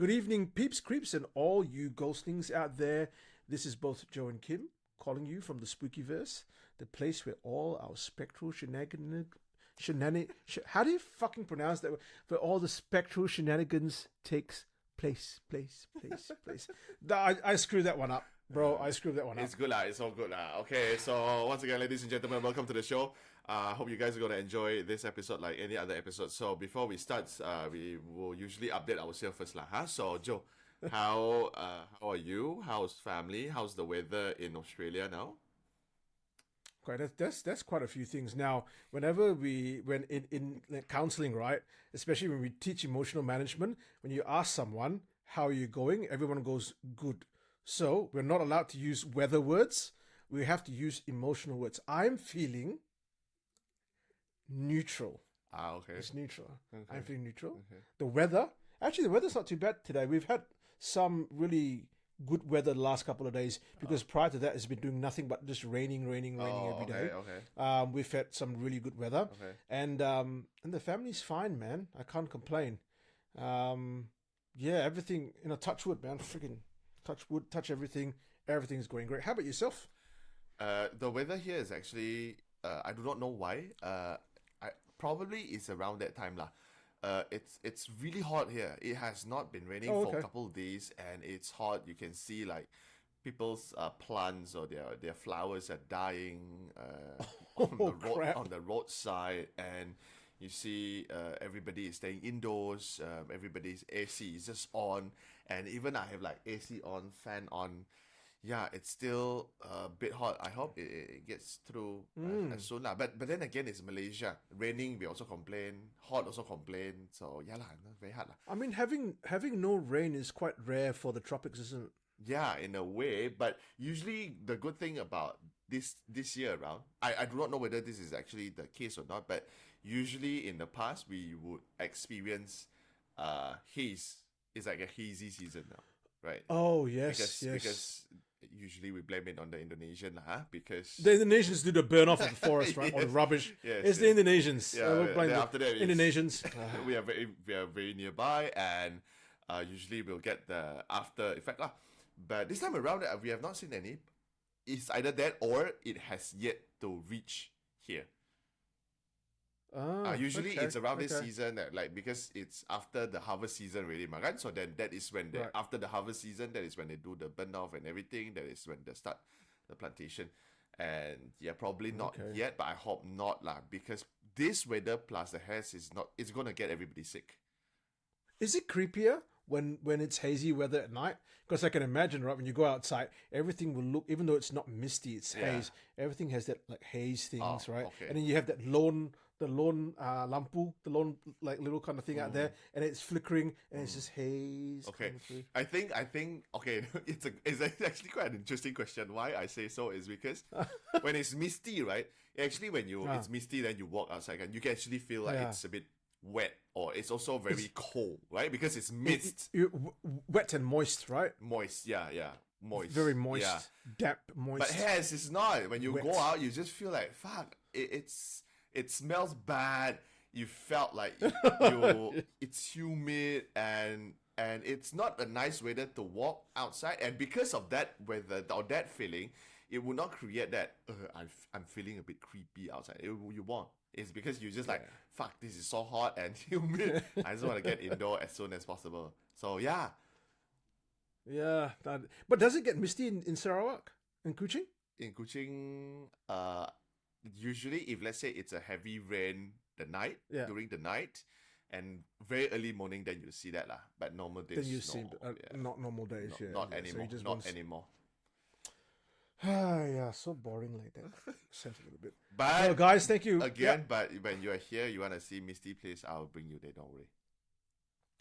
Good evening, peeps, creeps, and all you ghostlings out there. This is both Joe and Kim calling you from the Spookyverse, the place where all our spectral how do you fucking pronounce that? Where all the spectral shenanigans takes place. I screwed that one up, bro. I screwed that one up. It's good lah. It's all good lah. Okay, so once again, ladies and gentlemen, welcome to the show. Hope you guys are going to enjoy this episode like any other episode. So before we start, we will usually update ourselves first lah. Huh? So Joe, how are you? How's family? How's the weather in Australia now? Quite that's quite a few things. Now, whenever when in counseling, right, especially when we teach emotional management, when you ask someone how are you going, everyone goes good. So we're not allowed to use weather words. We have to use emotional words. I'm feeling neutral. Okay. It's neutral. Okay. I'm feeling neutral. Okay. The weather's not too bad today. We've had some really good weather the last couple of days because prior to that it's been doing nothing but just raining every day. Okay. We've had some really good weather. Okay. And the family's fine, man. I can't complain. Everything, touch wood, man. Freaking touch wood, touch everything. Everything's going great. How about yourself? The weather here is actually I do not know why. Probably it's around that time lah. It's really hot here. It has not been raining for a couple of days, and it's hot. You can see like people's plants or their flowers are dying on the roadside, and you see everybody is staying indoors. Everybody's AC is just on, and even I have like AC on, fan on. Yeah, it's still a bit hot. I hope it gets through as soon lah. But then again, it's Malaysia. Raining, we also complain. Hot, also complain. So yeah lah, very hard lah. I mean, having no rain is quite rare for the tropics, isn't it? Yeah, in a way. But usually, the good thing about this year around, I do not know whether this is actually the case or not. But usually in the past, we would experience haze. It's like a hazy season now, right? Oh yes, because usually we blame it on the Indonesian because the Indonesians do the burn off of the forest, right? Or the rubbish. Yes, the Indonesians. Yeah, we're after that, Indonesians. we are very nearby, and usually we'll get the after effect lah. But this time around, we have not seen any. It's either that or it has yet to reach here. Usually it's around this season that because it's after the harvest season really, right? So then that is when after the harvest season, that is when they do the burn off and everything. That is when they start the plantation. And yeah, probably not yet, but I hope not lah, because this weather plus the haze it's gonna get everybody sick. Is it creepier when it's hazy weather at night? Because I can imagine, right, when you go outside, everything will look, even though it's not misty, it's haze. Everything has that like haze things, right? Okay. And then you have that lone lampu, the lone like little kind of thing out there, and it's flickering, and it's just haze. Okay, kind of I think okay, it's actually quite an interesting question. Why I say so is because when it's misty, right? Actually, when it's misty, then you walk outside and you can actually feel like it's a bit wet, or it's also very cold, right? Because it's mist. Wet and moist, right? Moist, yeah. Moist. Very moist. Damp, moist. But haze is not. When you go out, you just feel like, fuck, it smells bad. You felt like it's humid, and it's not a nice weather to walk outside. And because of that weather or that feeling, it will not create that, I'm feeling a bit creepy outside. You won't. It's because you're just like, fuck, this is so hot and humid. I just want to get indoor as soon as possible. So, yeah. Yeah. But does it get misty in Sarawak? In Kuching? In Kuching, usually if let's say it's a heavy rain during the night, and very early morning, then you see that lah. But normal days, then you see not normal days. Not anymore. So not anymore. Yeah, so boring like that. Sounds a little bit. But well, guys, thank you again. But when you are here, you want to see misty place, I'll bring you there. Don't worry.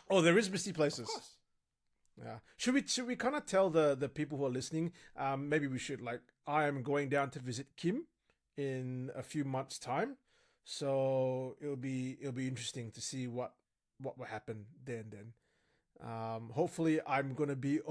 Oh, there is misty places. Of course. Yeah. Should we kind of tell the people who are listening? Maybe we should I am going down to visit Kim in a few months' time, so it'll be interesting to see what will happen there and then. Hopefully I'm gonna be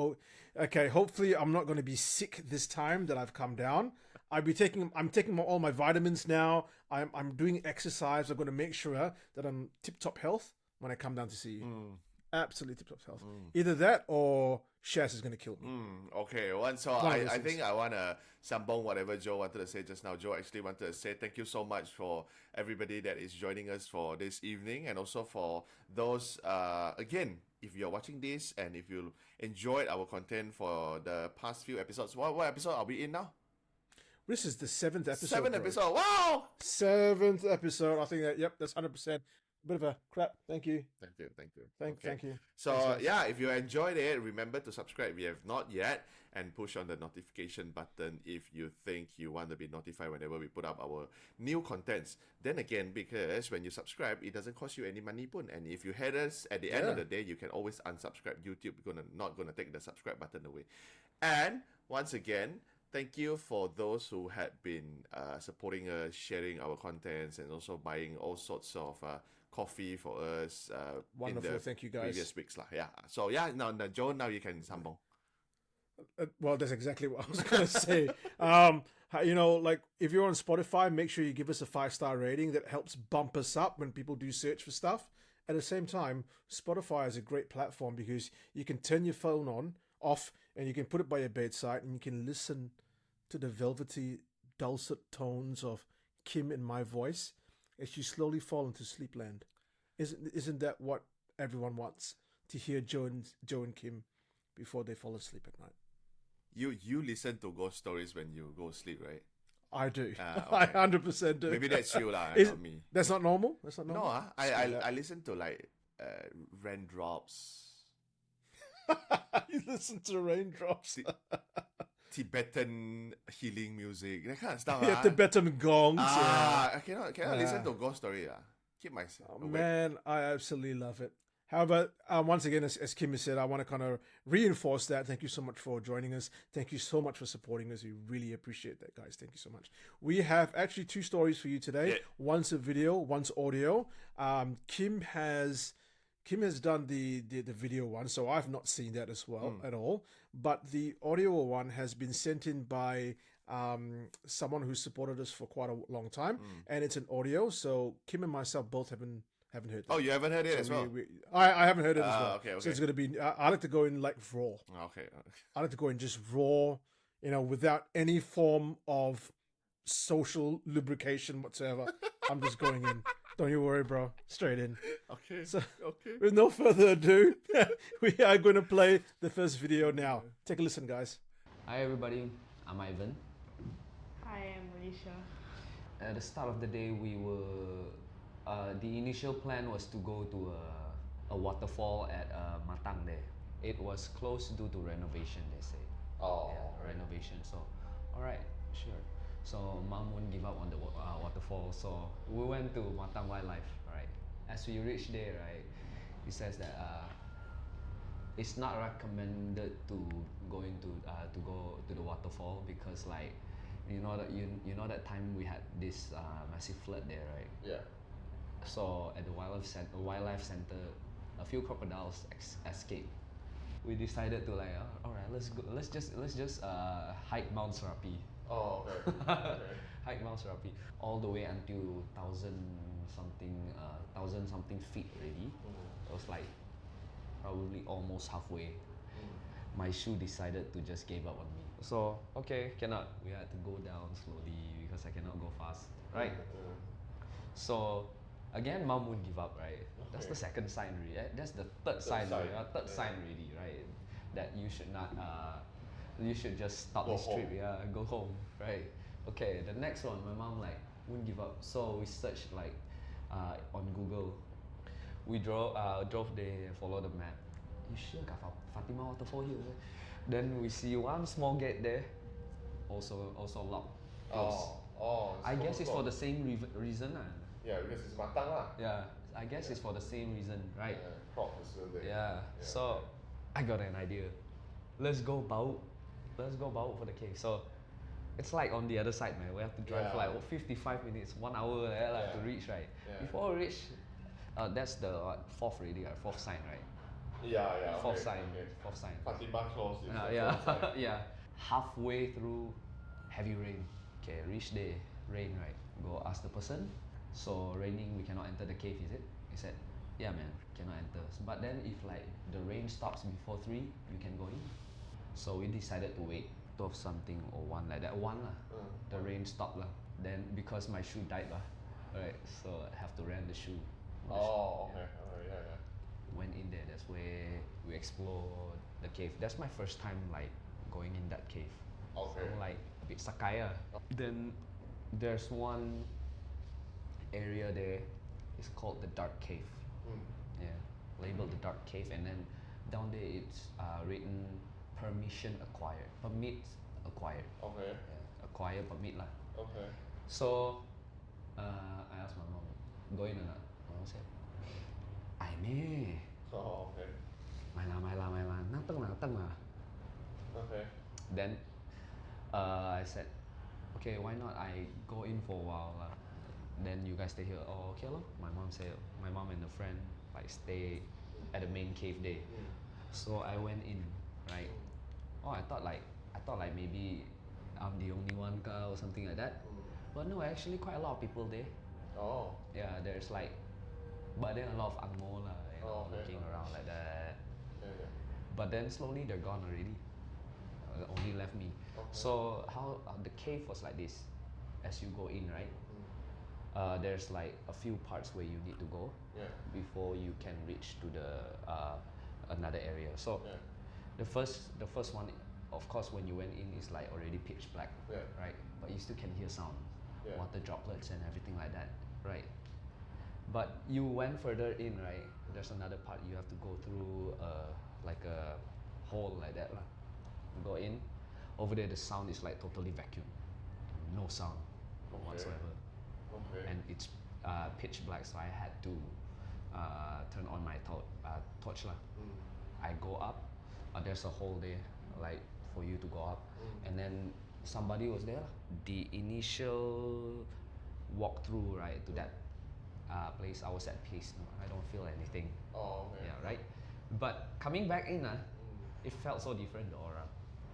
hopefully I'm not gonna be sick this time that I've come down. I'm taking all my vitamins now. I'm doing exercise. I'm gonna make sure that I'm tip top health when I come down to see you. Absolutely tip-top health. Either that or Shaz is going to kill me. Okay, so One of I, those I things. think I want to sambong whatever Joe wanted to say just now. Joe actually wanted to say thank you so much for everybody that is joining us for this evening, and also for those, again, if you're watching this and if you enjoyed our content for the past few episodes. What episode are we in now? This is the 7th episode. 7th episode. Wow! 7th episode. I think that, yep, that's 100%. Bit of a crap. Thank you. Thank you. Thank you. So Thanks, yeah, if you enjoyed it, remember to subscribe if you have not yet, and push on the notification button if you think you want to be notified whenever we put up our new contents. Then again, because when you subscribe, it doesn't cost you any money pun. And if you hate us at the end of the day, you can always unsubscribe. YouTube not gonna take the subscribe button away. And once again, thank you for those who had been supporting us, sharing our contents, and also buying all sorts of coffee for us. Wonderful, in the thank you guys. Previous weeks lah. Yeah. So yeah, now Joe, now you can sambong. Well, that's exactly what I was going to say. You know, like if you're on Spotify, make sure you give us a 5-star rating. That helps bump us up when people do search for stuff. At the same time, Spotify is a great platform because you can turn your phone off, and you can put it by your bedside, and you can listen to the velvety, dulcet tones of Kim and my voice as you slowly fall into sleepland. Isn't that what everyone wants? To hear Joe and Kim before they fall asleep at night. You listen to ghost stories when you go sleep, right? I do. Okay. I 100% do. Maybe that's you lah, not me. That's not normal? That's not No, normal? I listen to like raindrops. You listen to raindrops. Tibetan healing music, that kind of stuff. Yeah, Tibetan gongs. I cannot listen to ghost story. Keep myself awake. Man, I absolutely love it. However, once again, as Kim has said, I want to kind of reinforce that. Thank you so much for joining us. Thank you so much for supporting us. We really appreciate that, guys. Thank you so much. We have actually 2 stories for you today. Yeah. One's a video, one's audio. Kim has done the video one, so I've not seen that as well at all. But the audio one has been sent in by someone who supported us for quite a long time, and it's an audio. So Kim and myself both haven't heard that. Oh, you haven't heard it as well? I haven't heard it as well. Okay. So it's going to be, I like to go in like raw. Okay. I like to go in just raw, without any form of social lubrication whatsoever. I'm just going in. Don't you worry, bro. Straight in. Okay. So, okay. with no further ado, we are going to play the first video now. Take a listen, guys. Hi everybody, I'm Ivan. Hi, I'm Alicia. At the start of the day, we were. The initial plan was to go to a waterfall at Matang there. It was closed due to renovation, they say. Oh. Yeah, renovation. So, alright, sure. So, Mom wouldn't give up on the waterfall. So, we went to Matang Wildlife, right? As we reached there, right, it says that it's not recommended to go to the waterfall because, like, you know that time we had this massive flood there, right? Yeah. So at the wildlife center, a few crocodiles escaped. We decided to like, all right, let's go. Let's just hike Mount Serapi. Oh, okay. Okay. Hike Mount Serapi all the way until thousand something feet already. It was like probably almost halfway. My shoe decided to just give up on me. So okay, cannot. We had to go down slowly because I cannot go fast, right? So again, Mom won't give up, right? That's the second sign, really. That's the third sign. Third sign, really, right? That you should not. You should just stop this trip. Yeah, go home, right? Okay. The next one, my mom like wouldn't give up. So we searched like on Google. We drove there, follow the map. You sure got Fatima waterfall here? Then we see one small gate there, also locked. I guess it's for the same reason. Yeah, because it's Matang lah. Yeah, I guess it's for the same reason, right? Crop is still there. Yeah. So I got an idea. Let's go Baut. Let's go Baut for the cave. So it's like on the other side, man. We have to drive for like 55 minutes, 1 hour to reach, right? Yeah. Before we reach, that's the fourth sign, right? Yeah. Fourth okay, sign. Okay. Fourth sign. Fatima close. Yeah. Yeah. Halfway through, heavy rain. Okay, reach there, rain, right? Go ask the person. So raining, we cannot enter the cave, is it? He said, Yeah, man, cannot enter. But then if like the rain stops before 3, you can go in. So we decided to wait 12 something or 1 like that. 1 lah. The rain stopped lah. Then because my shoe died lah, right? So I have to rent the shoe. Oh, okay. Alright, yeah. Went in there. That's where we explored the cave. That's my first time like going in that cave. Okay. So like a bit sakaya. Then there's one area there. It's called the Dark Cave. Yeah, labeled the Dark Cave, and then down there it's written permission acquired. Permits acquired. Okay. Yeah, acquire permit lah. Okay. So I asked my mom, go in or not? My mom said, ai meh. Oh, okay. Mai lah, nateng lah. Okay. Then I said, okay, why not I go in for a while lah. Then you guys stay here. Oh, okay lor. My mom said, my mom and a friend like stay at the main cave there. So I went in, right? Oh, I thought like maybe I'm the only one or something like that. But no, actually quite a lot of people there. Oh. Yeah, there's like, but then a lot of angmo lah, looking around like that. Yeah. But then slowly they're gone already. Only left me. Okay. So how the cave was like this. As you go in, right? There's like a few parts where you need to go before you can reach to the another area. So the first one, of course, when you went in, is like already pitch black, right? But you still can hear sound, water droplets and everything like that, right? But you went further in, right? There's another part you have to go through, like a hole like that lah. Go in. Over there, the sound is like totally vacuum, no sound whatsoever. Okay. And it's pitch black, so I had to turn on my torch lah. I go up. There's a hole there, like for you to go up, and then somebody was there lah. The initial walkthrough, right, to that place, I was at peace. No, I don't feel anything. Oh, okay. Yeah, right. But coming back in, it felt so different. The aura,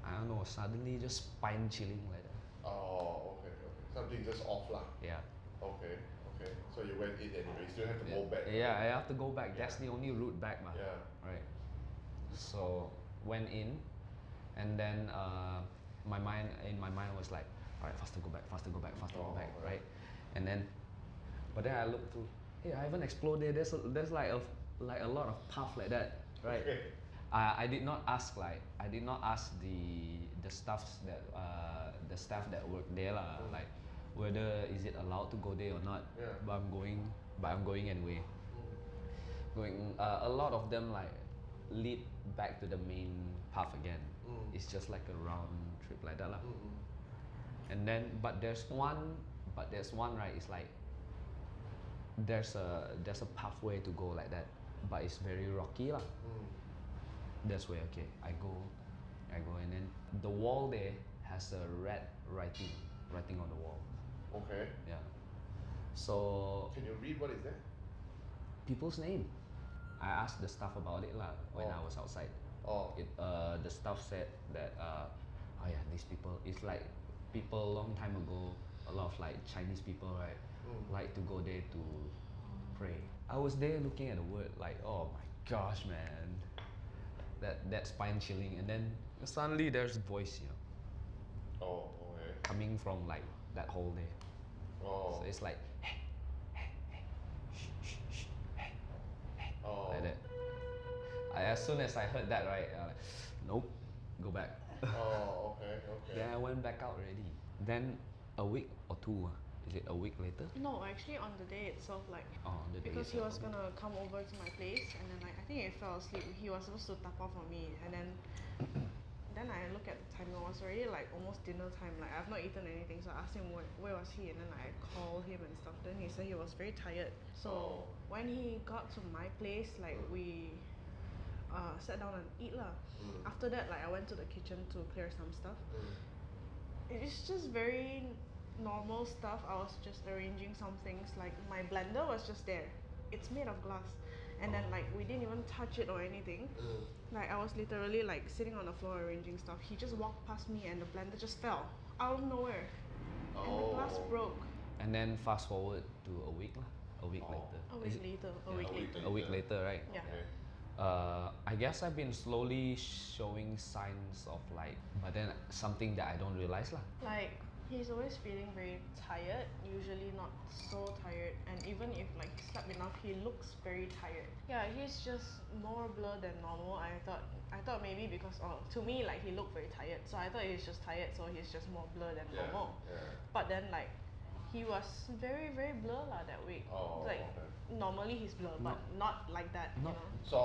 I don't know. Suddenly, just spine chilling like that. Oh, okay. Something just off lah. Yeah. Okay. So you went in anyway. You still have to go back. Yeah, I have to go back. That's the only route back, ma. Yeah. Right. So went in, and then in my mind was like, all right, faster go back, right. right? And then, but then I looked through. Hey, I haven't explored there. There's like a lot of path like that, right? Okay. I did not ask the staff that work there lah, like whether is it allowed to go there or not. Yeah. But I'm going anyway. Going a lot of them like lead back to the main path again. It's just like a round trip like that lah. And then but there's one right, it's like there's a pathway to go like that, but it's very rocky lah. That's where I go, and then the wall there has a red writing on the wall. Okay. Yeah. So Can you read what is that? people's name. I asked the staff about it lah when I was outside. The staff said that these people, it's like people long time ago, a lot of like Chinese people, right, like to go there to pray. I was there looking at the word like, oh my gosh, man, that spine chilling, and then suddenly there's a voice, Oh, okay. coming from like that hole there. Oh. So it's like, hey, shh, hey, Oh. like that. As soon as I heard that, right, like, nope, go back. Oh, okay. Then I went back out already. Then a week or two, is it a week later? No, actually on the day itself, like Oh, on the day because he itself, was okay. gonna come over to my place, and then like I think he fell asleep. He was supposed to tap off for me, and then I look at the time. It was already like almost dinner time. Like I've not eaten anything, so I asked him where was he, and then I called him and stuff. Then he said he was very tired. So when he got to my place, like we sat down and eat lah. After that, like I went to the kitchen to clear some stuff. It's just very normal stuff. I was just arranging some things. Like my blender was just there. It's made of glass, and then like we didn't even touch it or anything. Like I was literally like sitting on the floor arranging stuff. He just walked past me and the blender just fell out of nowhere, and the glass broke. And then fast forward to a week lah. a week later. A week later. A week later. A week later, right? Yeah. Okay. I guess I've been slowly showing signs of like, but then something that I don't realize lah. Like he's always feeling very tired, usually not so tired, and even if like he slept enough, he looks very tired. Yeah, he's just more blur than normal. I thought maybe because to me like he looked very tired, so I thought he's just tired, so he's just more blur than normal. Yeah. But then like he was very very blur lah that week. Oh, Like okay. normally he's blur, but not like that. You Not- know. So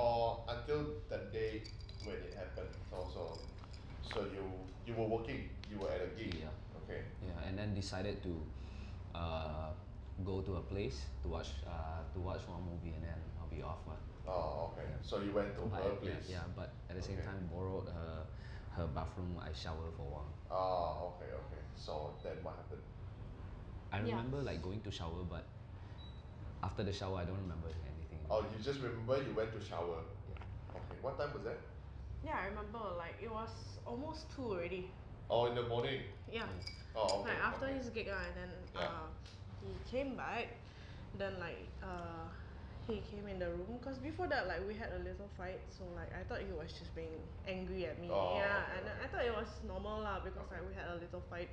until that day when it happened, so you were working, you were at a gig. Yeah. Okay. Yeah, and then decided to go to a place to watch one movie, and then I'll be off. Oh, okay. So you went to her place. Yeah, but at the same Okay. time borrowed her bathroom. I shower for a while. Oh, okay, okay. So then what happened? I Yeah. remember like going to shower, but after the shower I don't remember anything. Oh, you just remember you went to shower. Okay. What time was that? Yeah, I remember like it was almost 2 already. Oh, in the morning. Yeah. Oh, okay. Like after okay. his gig and then Yeah. he came back, then like he came in the room because before that like we had a little fight, so like I thought he was just being angry at me. Oh, Yeah, okay, and then okay. I thought it was normal lah because Okay. like we had a little fight,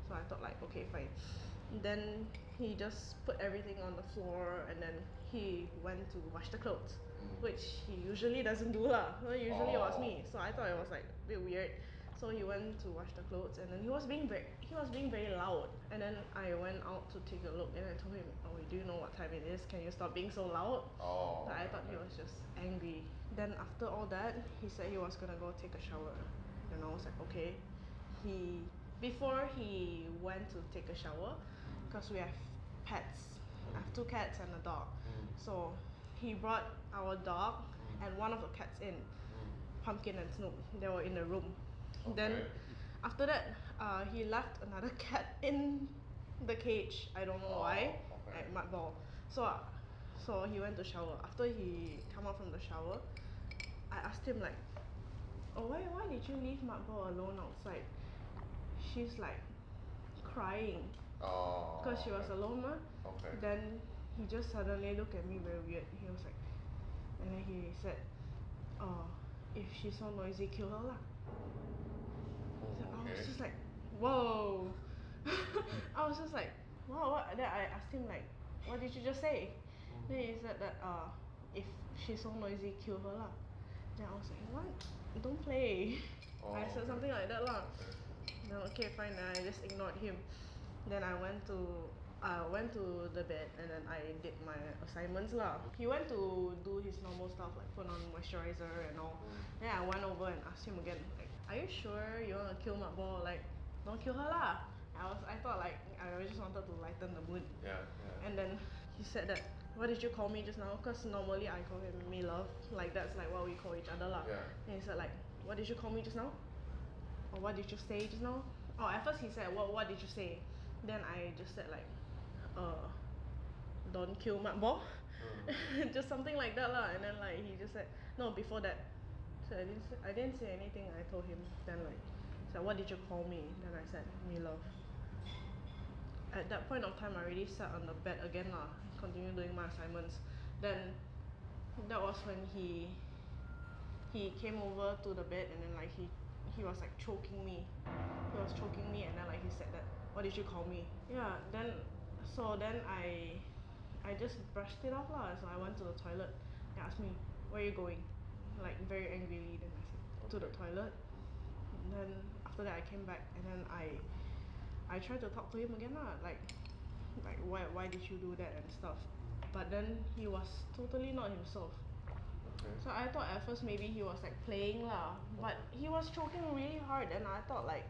so I thought like okay fine. Then he just put everything on the floor and then he went to wash the clothes, which he usually doesn't do lah. So usually it was me, so I thought it was like a bit weird. So he went to wash the clothes and then he was being very loud. And then I went out to take a look and I told him, "Oh, do you know what time it is? Can you stop being so loud?" Oh. So I thought he was just angry. Then after all that, he said he was gonna go take a shower. And I was like, okay. Before he went to take a shower, because we have pets. I have 2 cats and a dog. So he brought our dog and one of the cats in, Pumpkin and Snoop. They were in the room. Then Okay. after that, he left another cat in the cage. I don't know why. okay. At Mudball. So he went to shower. After he come out from the shower, I asked him like, "Oh, why did you leave Mudball alone outside? She's like crying Oh. because she was okay. alone, ma." Okay. Then he just suddenly looked at me very weird. He was like, and then he said, "Oh, if she's so noisy, kill her lah." So I was Okay. just like, whoa. I was just like, wow, what? Then I asked him like, what did you just say? Then he said that if she's so noisy, kill her lah. Then I was like, what? Don't play. Oh, I said okay. something like that lah. Okay. Then okay, fine. Then I just ignored him. Then I went to the bed and then I did my assignments lah. He went to do his normal stuff like put on moisturizer and all. Then I went over and asked him again like, are you sure you wanna kill Mudball? Like, don't kill her lah. I thought like I just wanted to lighten the mood. Yeah. And then he said that, what did you call me just now? Because normally I call him me love. Like that's like what we call each other lah. Yeah. And he said like, what did you call me just now? Or what did you say just now? Oh, at first he said, what did you say? Then I just said like, don't kill Mudball. Just something like that lah. And then like he just said, no, before that. So I didn't say anything. I told him. Then like, so what did you call me? Then I said, me love. At that point of time, I already sat on the bed again lah. Continue doing my assignments. Then that was when he came over to the bed and then like he was like choking me. He was choking me and then like he said that, what did you call me? Yeah. Then I just brushed it off lah. So I went to the toilet. He asked me, where are you going? Like very angrily. Then I said, to the toilet. And then after that I came back and then I tried to talk to him again lah. Like why did you do that and stuff. But then he was totally not himself. Okay. So I thought at first maybe he was like playing lah. But he was choking really hard and I thought like,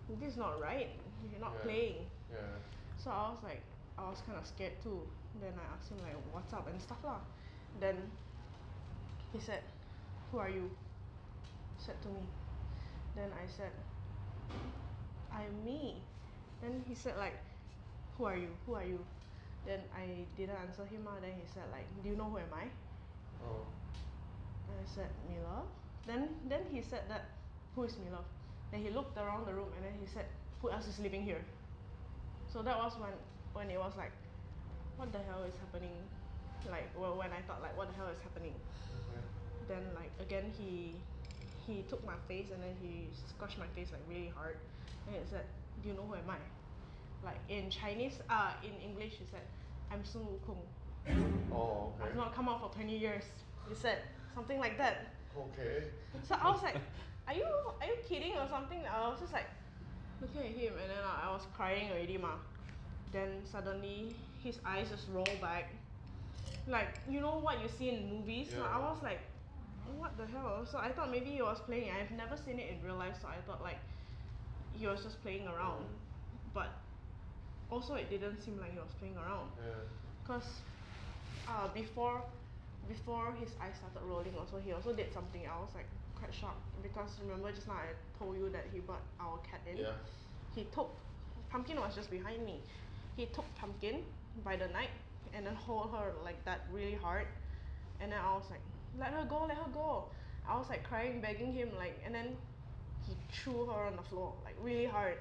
this is not right. You're not playing. Yeah. So I was kind of scared too. Then I asked him like, what's up and stuff lah. Then he said, who are you? Said to me. Then I said, I'm me. Then he said like, who are you? Who are you? Then I didn't answer him lah. Then he said like, do you know who am I? Oh. And I said, Mila. Then he said that, who is Mila? Then he looked around the room and then he said, who else is living here? So that was when it was like, what the hell is happening? Like, well, when I thought like, what the hell is happening? Okay. Then like again he took my face and then he scratched my face like really hard. And he said, "Do you know who am I?" Like in Chinese, in English, he said, "I'm Sun Wukong. Oh, okay. I've not come out for 20 years." He said something like that. Okay. So I was like, are you kidding or something? I was just like looking at him and then I was crying already ma. Then suddenly his eyes just roll back. Like, you know what you see in movies? Yeah. So I was like, what the hell? So I thought maybe he was playing. I've never seen it in real life, so I thought like he was just playing around. But also it didn't seem like he was playing around. Yeah. Because before his eyes started rolling also, he also did something else, like quite shocked. Because remember just now I told you that he brought our cat in? Yeah. He took, Pumpkin was just behind me. He took Pumpkin by the neck and then hold her like that really hard. And then I was like, let her go, let her go. I was like crying, begging him, like, and then he threw her on the floor, like really hard.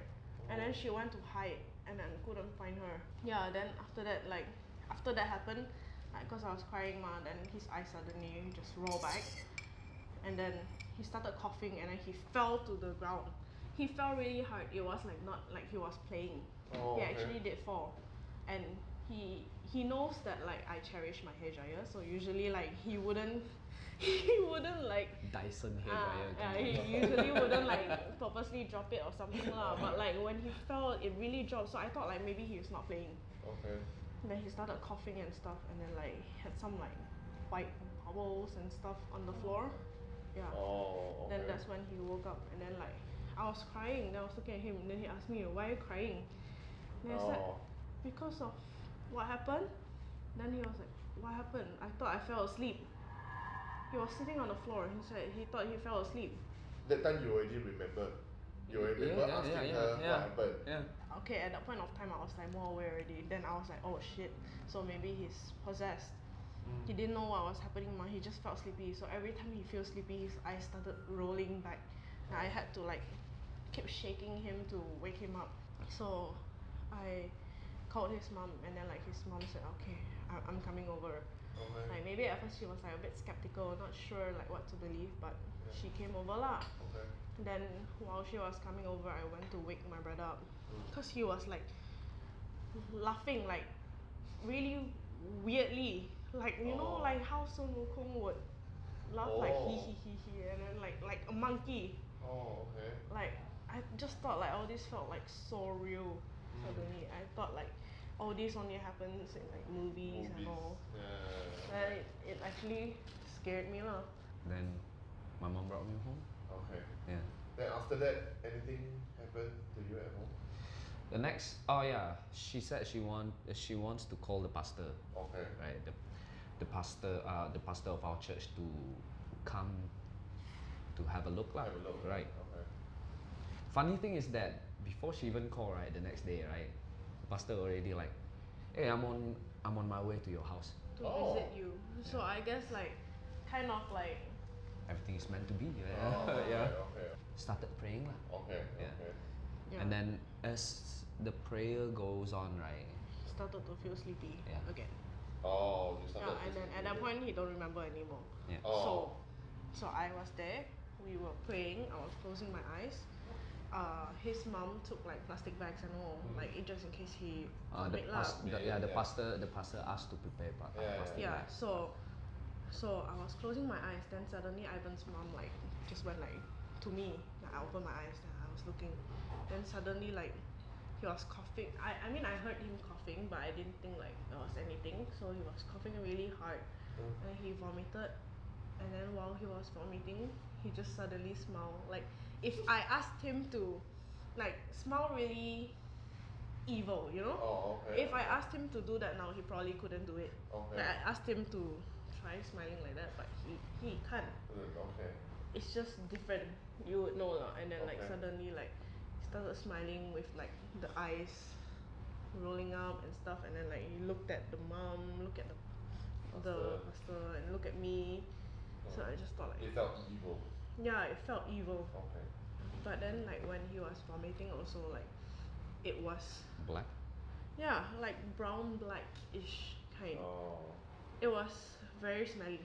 And then she went to hide and then couldn't find her. Yeah, then after that, like, after that happened, like, cause I was crying ma, then his eyes suddenly just roll back. And then he started coughing and then he fell to the ground. He fell really hard. It was like not like he was playing. Oh, He okay. actually did fall. And he knows that like I cherish my hair dryer, so usually like he wouldn't like Dyson hair dryer. yeah, he usually wouldn't like purposely drop it or something lah. But like when he fell, it really dropped. So I thought like maybe he was not playing. Okay. Then he started coughing and stuff, and then like had some like white bubbles and stuff on the floor. Yeah. Oh, okay. Then that's when he woke up, and then like I was crying. Then I was looking at him, and then he asked me, "Why are you crying?" Then I said, "Because of what happened." Then he was like, "What happened? I thought I fell asleep." He was sitting on the floor. He said he thought he fell asleep. That time you already remember. You remember asking her what happened. Yeah. Okay, at that point of time, I was like more aware already. Then I was like, oh shit. So maybe he's possessed. He didn't know what was happening, ma. He just felt sleepy. So every time he feels sleepy, his eyes started rolling back. And I had to like keep shaking him to wake him up. So I called his mom, and then like his mom said, okay, I'm coming over. Okay. Like maybe at first she was like a bit skeptical, not sure like what to believe, but she came over lah. Okay. Then while she was coming over, I went to wake my brother up, cause he was like laughing like really weirdly, like you know like how Sun Wukong would laugh like he, and then like a monkey. Oh, okay. Like I just thought like all this felt like so real. Suddenly I thought like all this only happens in like movies and all. Yeah. And it actually scared me lah. Then my mom brought me home. Okay. Yeah. Then after that, anything happened to you at home? The next, she said she wants to call the pastor. Okay. Right, the pastor of our church to come to have a look lah. Have a look. Right. Okay. Funny thing is that before she even called, right, the next day, right, the pastor already like, hey, I'm on my way to your house. To visit you. So I guess like kind of like Everything is meant to be. Yeah. Okay. Started praying lah. Okay. Yeah. Okay. yeah, And then as the prayer goes on, right, started to feel sleepy Yeah. again. Oh, you started. Yeah, and then at that point he don't remember anymore. yeah. Oh. So I was there. We were praying. I was closing my eyes. His mom took like plastic bags and all, like it just in case he vomit lah. The pastor asked to prepare plastic Yeah. bags. So I was closing my eyes. Then suddenly Ivan's mom like just went like to me. Like, I opened my eyes. Then I was looking. Then suddenly like he was coughing. I mean I heard him coughing, but I didn't think like there was anything. So he was coughing really hard, and he vomited. And then while he was vomiting, he just suddenly smiled. Like if I asked him to, like smile really evil, you know. Oh, okay. If I asked him to do that now, he probably couldn't do it. Okay. Like I asked him to try smiling like that, but he can't. Okay. It's just different. You would know lah. And then like Okay. suddenly like he started smiling with like the eyes rolling up and stuff. And then like he looked at the mom, look at the pastor, and look at me. So I just thought like It felt evil. yeah, it felt evil. Okay. But then like when he was vomiting also like it was Black. Yeah, like brown black-ish kind. Oh. It was very smelly.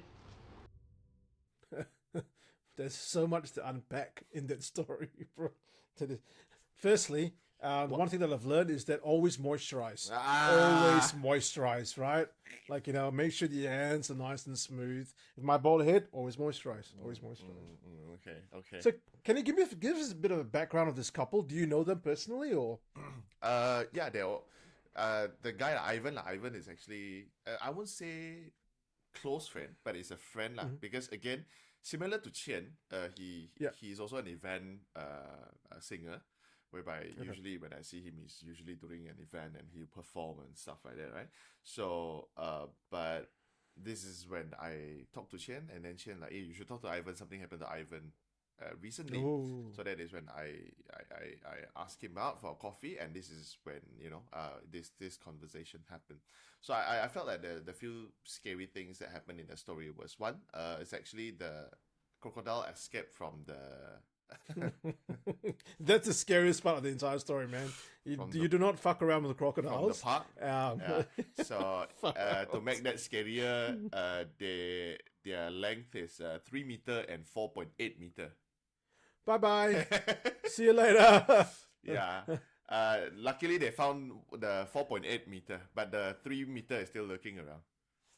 There's so much to unpack in that story, bro. Firstly, one thing that I've learned is that always moisturize. Always moisturize, right? Like, make sure your hands are nice and smooth. With my bald head, always moisturize. Always moisturize. Okay. So, can you give us a bit of a background of this couple? Do you know them personally, or? Yeah, they're the guy Ivan. Ivan is actually I won't say close friend, but it's a friend lah. Because again, similar to Qian, he's also an event a singer, whereby usually when I see him, he's usually doing an event and he'll perform and stuff like that, right? So but this is when I talked to Qian, and then Qian like, hey, you should talk to Ivan. Something happened to Ivan recently. Ooh. So that is when I asked him out for a coffee, and this is when this conversation happened. So I felt like the few scary things that happened in the story was one, it's actually the crocodile escaped from the That's the scariest part of the entire story, man. You do not fuck around with the from the crocodiles. park. Yeah. So to make that scarier, their length is 3 meter and 4.8 meter. Bye bye. See you later. Yeah. Luckily they found the 4.8 meter, but the 3 meter is still lurking around.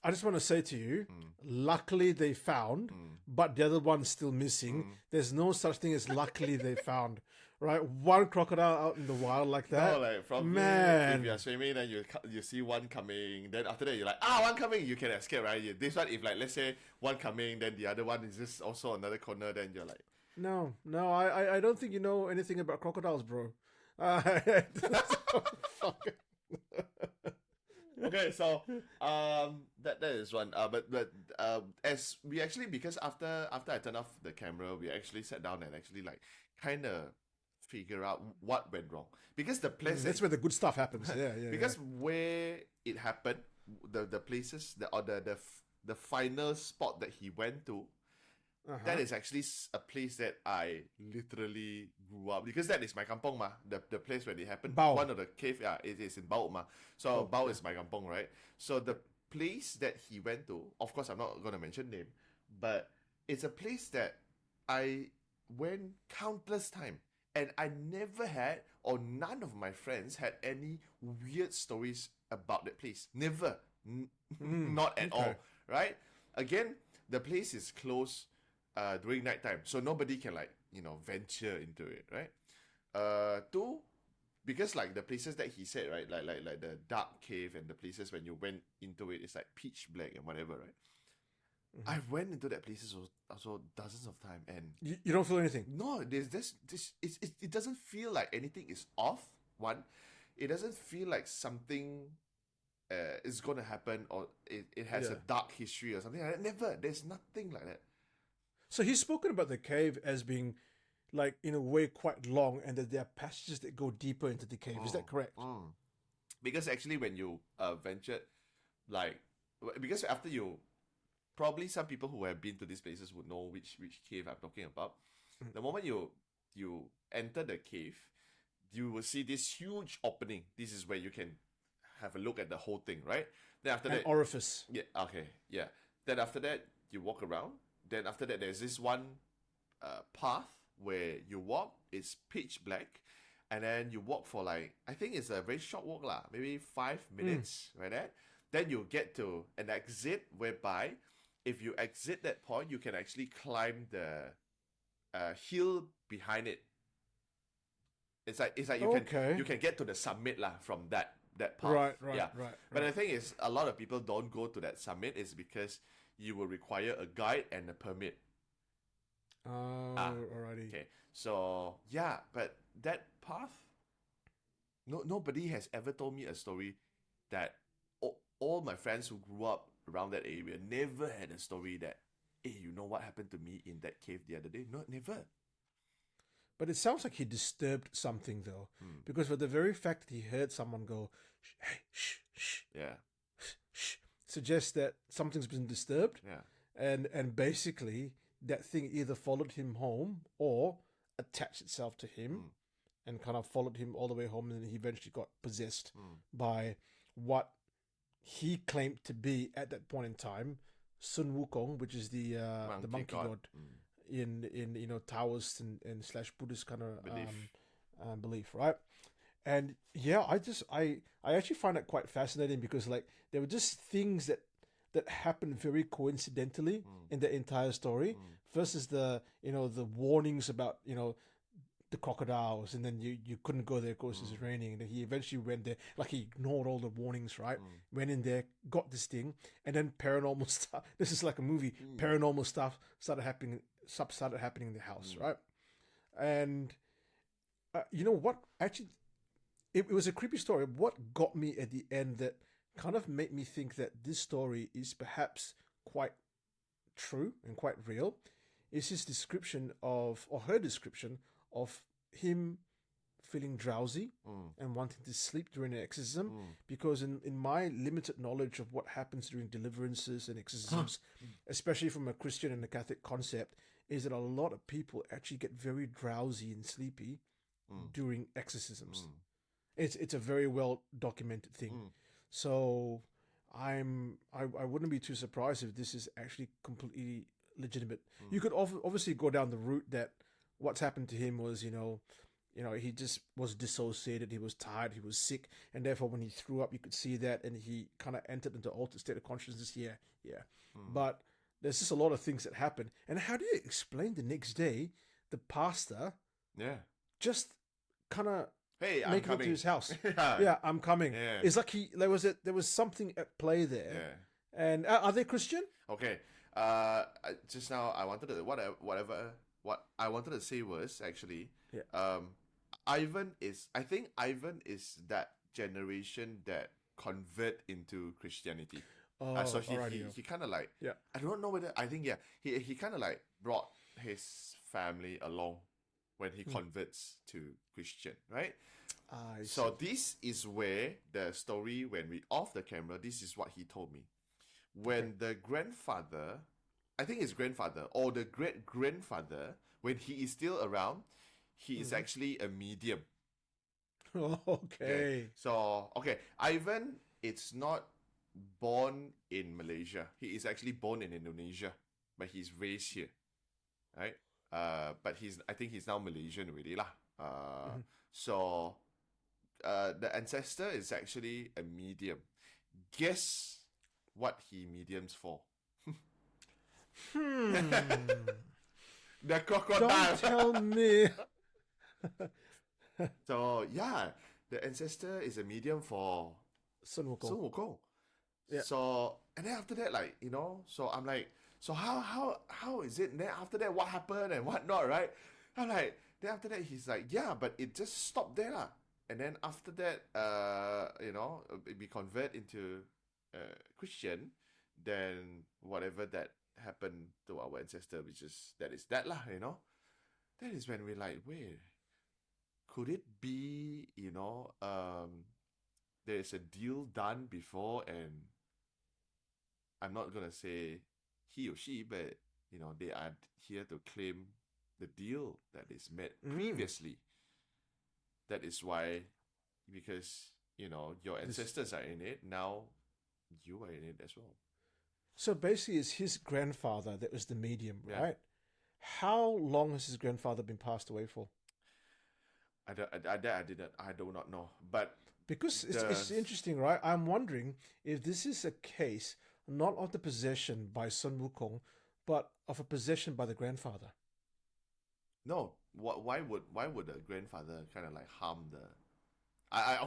I just want to say to you, luckily they found, but the other one's still missing. There's no such thing as luckily they found, right? One crocodile out in the wild like that. No, like from man. If you're swimming, then you see one coming. Then after that, you're like, one coming. You can escape, right? This one, if like let's say one coming, then the other one is just also another corner. Then you're like, No, I don't think you know anything about crocodiles, bro. Fuck. okay, so that is one. But as we actually, because after I turned off the camera, we actually sat down and actually like kind of figure out what went wrong, because the place That's where the good stuff happens. Yeah. because where it happened, the places the final spot that he went to, that is actually a place that I literally grew up, because that is my kampong ma, the place where it happened. Bao. One of the cave, it is in Bao ma. So Bao is my kampong, right? So the place that he went to, of course I'm not gonna mention name, but it's a place that I went countless time, and I never had, or none of my friends had any weird stories about that place. Never. Not at all. Right? Again, the place is closed during nighttime, so nobody can venture into it, right? Two, because like the places that he said, right, like the dark cave and the places when you went into it, it's like pitch black and whatever, right? I went into that places also dozens of time, and You don't feel anything. no, there's this it doesn't feel like anything is off. One, it doesn't feel like something is gonna happen, or it has a dark history or something like that. Never. There's nothing like that. So he's spoken about the cave as being, like, in a way quite long, and that there are passages that go deeper into the cave. Is that correct? Because actually, when you ventured, because after you, probably some people who have been to these places would know which cave I'm talking about. The moment you enter the cave, you will see this huge opening. This is where you can have a look at the whole thing, right? Then after An that, orifice. yeah, okay, yeah. Then after that, you walk around. Then after that, there's this one path where you walk. It's pitch black, and then you walk for I think it's a very short walk lah, maybe 5 minutes, right there. Then you get to an exit whereby, if you exit that point, you can actually climb the hill behind it. It's like you can get to the summit lah from that path. Right. But the thing is, a lot of people don't go to that summit is because you will require a guide and a permit. Alrighty. Okay. So yeah, but that path, nobody has ever told me a story that all my friends who grew up around that area never had a story that, hey, you know what happened to me in that cave the other day? No, never. But it sounds like he disturbed something, though, because for the very fact that he heard someone go, "Hey, shh," Yeah. suggests that something's been disturbed, Yeah. and basically that thing either followed him home or attached itself to him, and kind of followed him all the way home, and he eventually got possessed by what he claimed to be at that point in time Sun Wukong, which is the monkey god in Taoist and slash Buddhist kind of belief, right? And yeah, I actually find it quite fascinating because like there were just things that happened very coincidentally in the entire story versus the warnings about the crocodiles, and then you couldn't go there because it's raining, and then he eventually went there, like he ignored all the warnings, right? Went in there, got this thing, and then paranormal stuff, this is like a movie, paranormal stuff started happening in the house, right? And you know what, actually it was a creepy story. What got me at the end that kind of made me think that this story is perhaps quite true and quite real is his description of, or her description of him feeling drowsy and wanting to sleep during an exorcism, because in my limited knowledge of what happens during deliverances and exorcisms, especially from a Christian and a Catholic concept, is that a lot of people actually get very drowsy and sleepy during exorcisms. It's a very well documented thing. So I wouldn't be too surprised if this is actually completely legitimate. You could obviously go down the route that what's happened to him was, he just was dissociated, he was tired, he was sick, and therefore when he threw up, you could see that, and he kind of entered into altered state of consciousness. Yeah. But there's just a lot of things that happen. And how do you explain the next day the pastor just kind of make it to his house? I'm coming. Yeah. It's like there was something at play there. Yeah. And are they Christian? Okay. Just now I wanted to what I wanted to say was actually, I think Ivan is that generation that convert into Christianity. So he kind of like, I don't know whether, I think, he kind of like brought his family along when he converts to Christian, right? So this is where the story, when we off the camera, this is what he told me. When the grandfather, I think his grandfather or the great-grandfather, when he is still around, he is actually a medium. Okay. So, Ivan is not born in Malaysia. He is actually born in Indonesia, but he's raised here, right? But I think he's now Malaysian already lah. So, the ancestor is actually a medium. Guess what he mediums for? The crocodile. Don't tell me. So the ancestor is a medium for Sun Wukong. Yeah. So, and then after that, like, so I'm like, so how is it? And then after that, what happened and whatnot, right? I'm like, then after that, he's like, but it just stopped there lah. And then after that, we convert into Christian, then whatever that happened to our ancestor, that is that lah, That is when we're like, wait, could it be, there's a deal done before, and I'm not gonna say he or she, but they are here to claim the deal that is made previously. That is why, because your ancestors are in it, now you are in it as well. So basically, it's his grandfather that was the medium, right? How long has his grandfather been passed away for? I do not know, but because it's interesting, right? I'm wondering if this is a case not of the possession by Sun Wukong, but of a possession by the grandfather. No, why would a grandfather kind of like harm the? I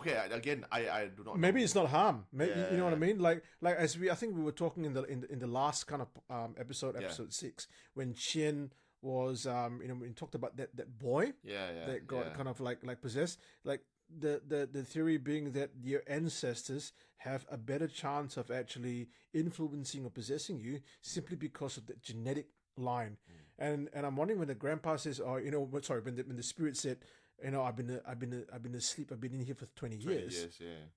do not. Maybe know. It's not harm. Maybe you know what I mean. Like as I think we were talking in the last kind of episode 6, when Qian was when we talked about that boy that got kind of like possessed. Like the theory being that your ancestors have a better chance of actually influencing or possessing you simply because of the genetic line. And I'm wondering when the grandpa says, when the spirit said, I've been asleep, I've been in here for 20 years.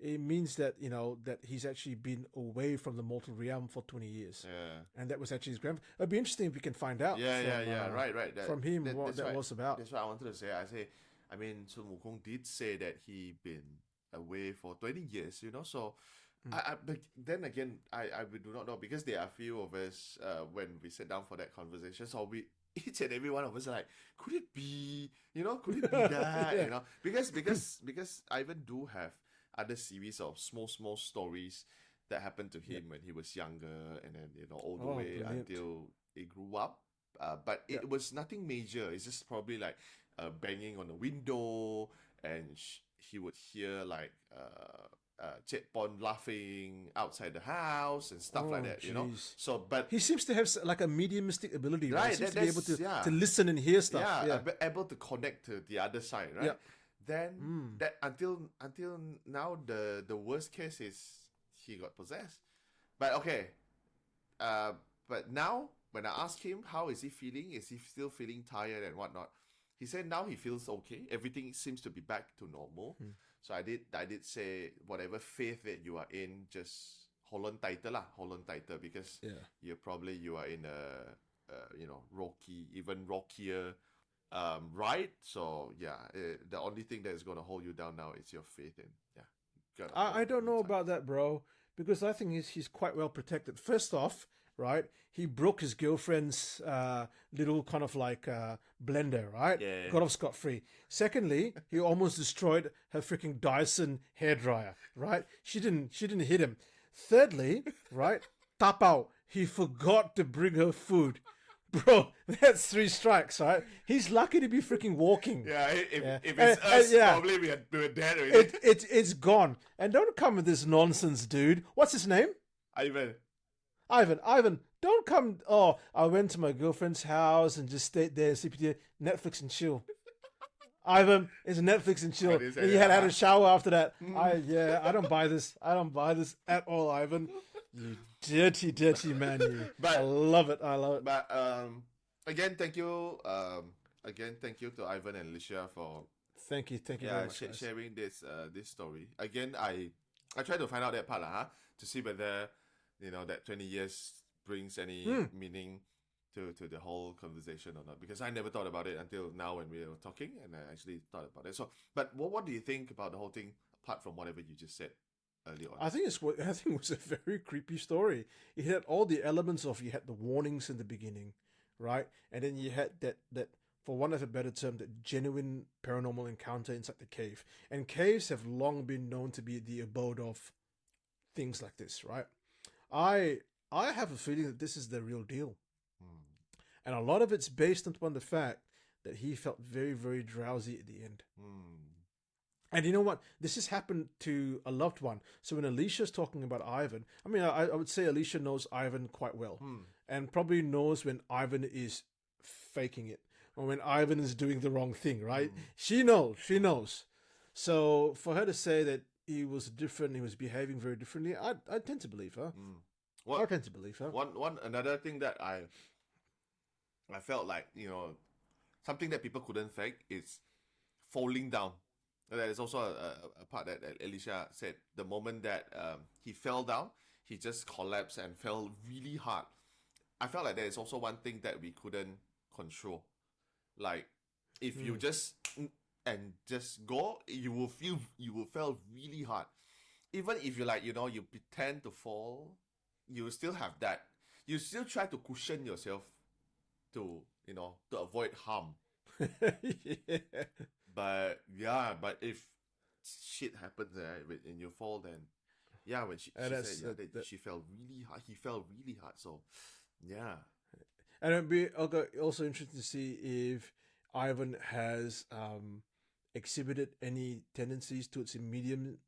It means that that he's actually been away from the mortal realm for 20 years. And that was actually his grandfather. It'd be interesting if we can find out. Right. From him what that was about. That's what I wanted to say. I mean, Sun Wukong did say that he been away for 20 years, so but then again, we do not know because there are a few of us when we sit down for that conversation, so we each and every one of us are like, could it be, could it be that, Yeah. because Ivan do have other series of small stories that happened to him when he was younger, and then all the Oh, way brilliant. until he grew up. But it was nothing major. It's just probably like banging on the window, and he would hear like Chet Pon laughing outside the house and stuff like Oh, that. jeez. So, but He seems to have like a mediumistic ability, right? right, He seems to be able that's yeah, to listen and hear stuff. yeah, Yeah. able to connect to the other side, right? Yeah. Then that until now, the worst case is he got possessed. But okay, but now when I ask him how is he feeling, is he still feeling tired and whatnot? He said now he feels okay. Everything seems to be back to normal. So I did say whatever faith that you are in, just hold on tighter lah, hold on tighter because Yeah. you are in a rocky, even rockier ride. So yeah, the only thing that is going to hold you down now is your faith, and yeah, you gotta hold I on don't know tight. about that, bro, because I think he's quite well protected. First off, right, he broke his girlfriend's little kind of like blender, right? Yeah. Got off scot free. Secondly, he almost destroyed her freaking Dyson hairdryer, right? She didn't hit him. Thirdly, right, tapao, he forgot to bring her food. Bro, that's 3 strikes, right? He's lucky to be freaking walking. Yeah, if Yeah. it's And- us, yeah. probably we were dead already. It's gone. And don't come with this nonsense, dude. What's his name? Ivan. Ivan, don't come. Oh, I went to my girlfriend's house and just stayed there, sleeping there, Netflix and chill. Ivan, it's Netflix and chill. didn't say And you had that. a shower after that. I don't buy this. I don't buy this at all, Ivan. You dirty man. You. But- I love it. But again, thank you. Again, thank you to Ivan and Alicia for Thank you very much. guys. sharing this story. Again, I tried to find out that part to see whether that 20 years brings any meaning to the whole conversation or not, because I never thought about it until now when we were talking, and I actually thought about it. So, but what do you think about the whole thing apart from whatever you just said earlier on? I think it was a very creepy story. It had all the elements of, you had the warnings in the beginning, right? And then you had that for want of a better term, that genuine paranormal encounter inside the cave. And caves have long been known to be the abode of things like this, right? I have a feeling that this is the real deal. And a lot of it's based upon the fact that he felt very, very drowsy at the end. And you know what? This has happened to a loved one. So when Alicia's talking about Ivan, I mean, I would say Alicia knows Ivan quite well. And probably knows when Ivan is faking it, or when Ivan is doing the wrong thing, right? She knows. So for her to say that he was different, he was behaving very differently, I tend to believe her. I tend to believe her. Another thing that I felt like, something that people couldn't fake is falling down. That is also a part that Alicia said. The moment that he fell down, he just collapsed and fell really hard. I felt like there is also one thing that we couldn't control. Like, if you just go, you will feel really hard. Even if you pretend to fall, you still have that. You still try to cushion yourself to avoid harm. Yeah. But if shit happens and you fall, then when she said that she fell really hard, he fell really hard. So yeah. And it'd be also interesting to see if Ivan has exhibited any tendencies towards medium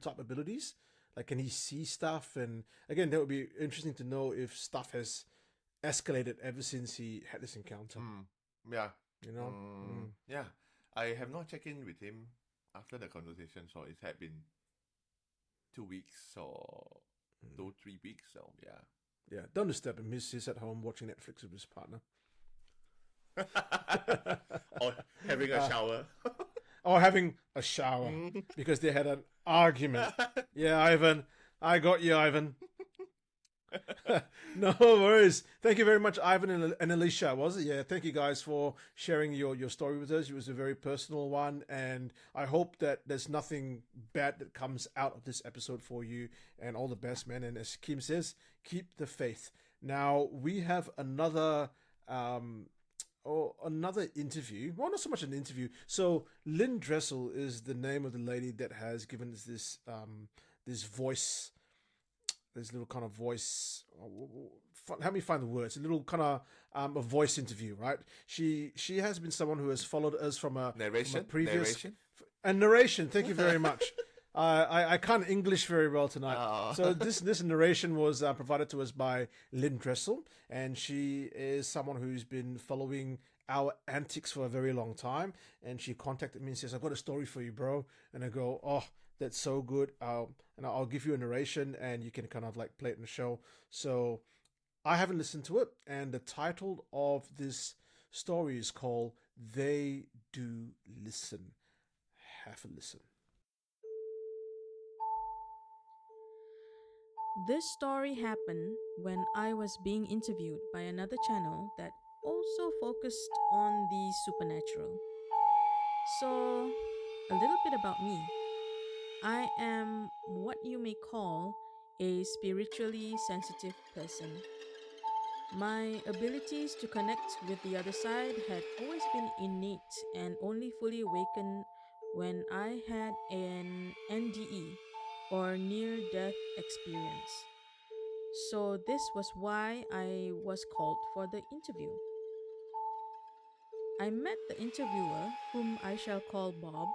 type abilities. Like, can he see stuff? And again, that would be interesting to know if stuff has escalated ever since he had this encounter. Yeah. Yeah. I have not checked in with him after the conversation, so it had been 2 weeks or 2-3 weeks. So yeah. Yeah, don't disturb him. He's at home watching Netflix with his partner. Or having a shower. Or having a shower because they had an argument. Yeah, Ivan. I got you, Ivan. No worries. Thank you very much, Ivan and Alicia. Was it? Yeah. Thank you guys for sharing your story with us. It was a very personal one, and I hope that there's nothing bad that comes out of this episode for you. And all the best, man. And as Kim says, keep the faith. Now we have another. Another interview. Well, not so much an interview. So Lynn Dressel is the name of the lady that has given us this voice, this little kind of voice. Help me find the words. A little kind of a voice interview, right? She has been someone who has followed us from a previous narration. And narration. Thank you very much. I can't English very well tonight. Oh. So this narration was provided to us by Lynn Dressel, and she is someone who's been following our antics for a very long time. And she contacted me and says, "I've got a story for you, bro." And I go, "Oh, that's so good." And I'll give you a narration, and you can kind of like play it in the show. So I haven't listened to it, and the title of this story is called "They Do Listen." Have a listen. This story happened when I was being interviewed by another channel that also focused on the supernatural. So, a little bit about me. I am what you may call a spiritually sensitive person. My abilities to connect with the other side had always been innate and only fully awakened when I had an NDE or near death experience. So, this was why I was called for the interview. I met the interviewer, whom I shall call Bob,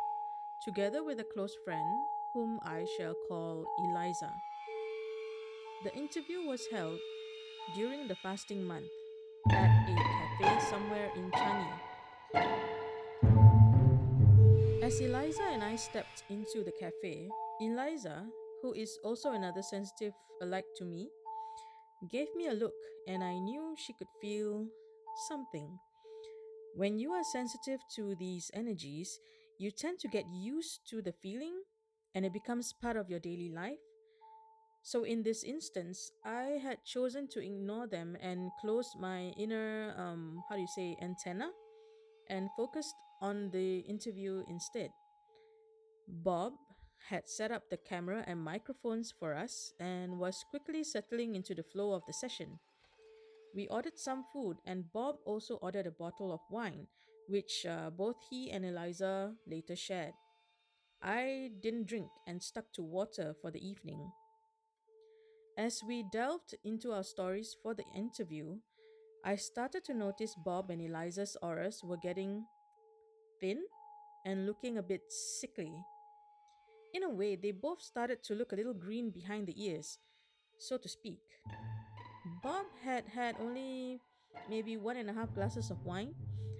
together with a close friend, whom I shall call Eliza. The interview was held during the fasting month at a cafe somewhere in Changi. As Eliza and I stepped into the cafe, Eliza, who is also another sensitive alike to me, gave me a look, and I knew she could feel something. When you are sensitive to these energies, you tend to get used to the feeling and it becomes part of your daily life. So, in this instance, I had chosen to ignore them and close my inner, how do you say, antenna and focused on the interview instead. Bob had set up the camera and microphones for us and was quickly settling into the flow of the session. We ordered some food, and Bob also ordered a bottle of wine, which both he and Eliza later shared. I didn't drink and stuck to water for the evening. As we delved into our stories for the interview, I started to notice Bob and Eliza's auras were getting thin and looking a bit sickly. In a way, they both started to look a little green behind the ears, so to speak. Bob had had only maybe 1.5 glasses of wine,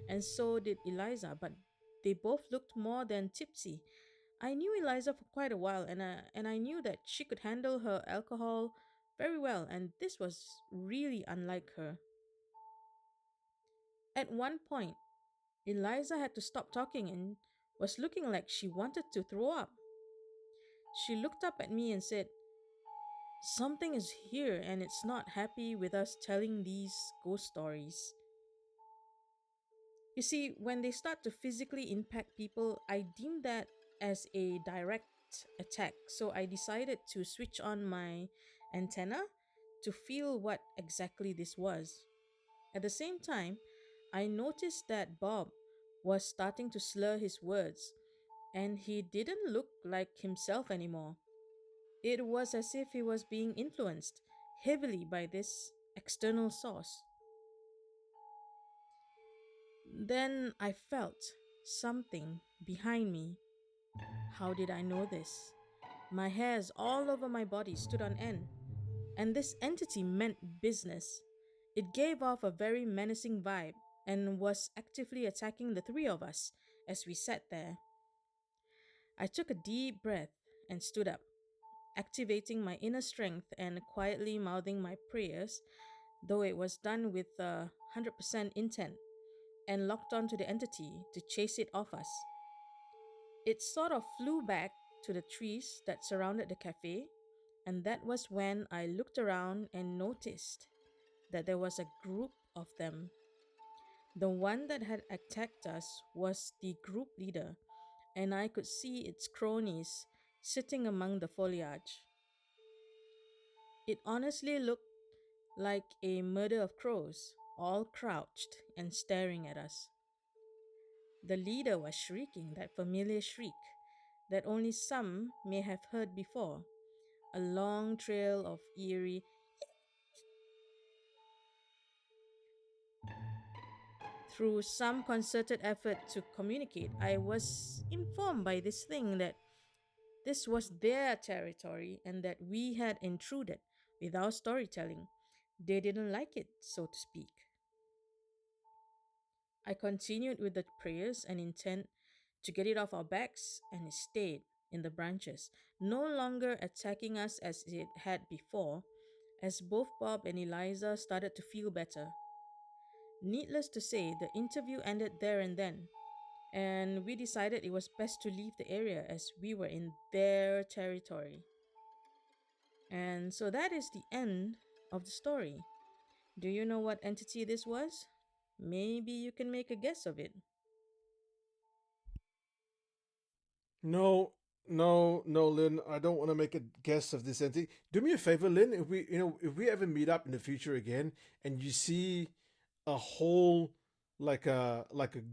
and so did Eliza, but they both looked more than tipsy. I knew Eliza for quite a while, and I knew that she could handle her alcohol very well, and this was really unlike her. At one point, Eliza had to stop talking and was looking like she wanted to throw up. She looked up at me and said, "Something is here and it's not happy with us telling these ghost stories." You see, when they start to physically impact people, I deem that as a direct attack. So I decided to switch on my antenna to feel what exactly this was. At the same time, I noticed that Bob was starting to slur his words, and he didn't look like himself anymore. It was as if he was being influenced heavily by this external source. Then I felt something behind me. How did I know this? My hairs all over my body stood on end, and this entity meant business. It gave off a very menacing vibe and was actively attacking the three of us as we sat there. I took a deep breath and stood up, activating my inner strength and quietly mouthing my prayers, though it was done with 100% intent, and locked onto the entity to chase it off us. It sort of flew back to the trees that surrounded the cafe, And that was when I looked around and noticed that there was a group of them. The one that had attacked us was the group leader, and I could see its cronies sitting among the foliage. It honestly looked like a murder of crows, all crouched and staring at us. The leader was shrieking that familiar shriek that only some may have heard before, a long trail of eerie. Through some concerted effort to communicate, I was informed by this thing that this was their territory and that we had intruded without storytelling. They didn't like it, so to speak. I continued with the prayers and intent to get it off our backs, and it stayed in the branches, no longer attacking us as it had before, as both Bob and Eliza started to feel better. Needless to say, the interview ended there and then, and we decided it was best to leave the area as we were in their territory. And so that is the end of the story. Do you know what entity this was? Maybe you can make a guess of it. No, no, Lynn. I don't want to make a guess of this entity. Do me a favor, Lynn. If we ever meet up in the future again, and you see a whole like a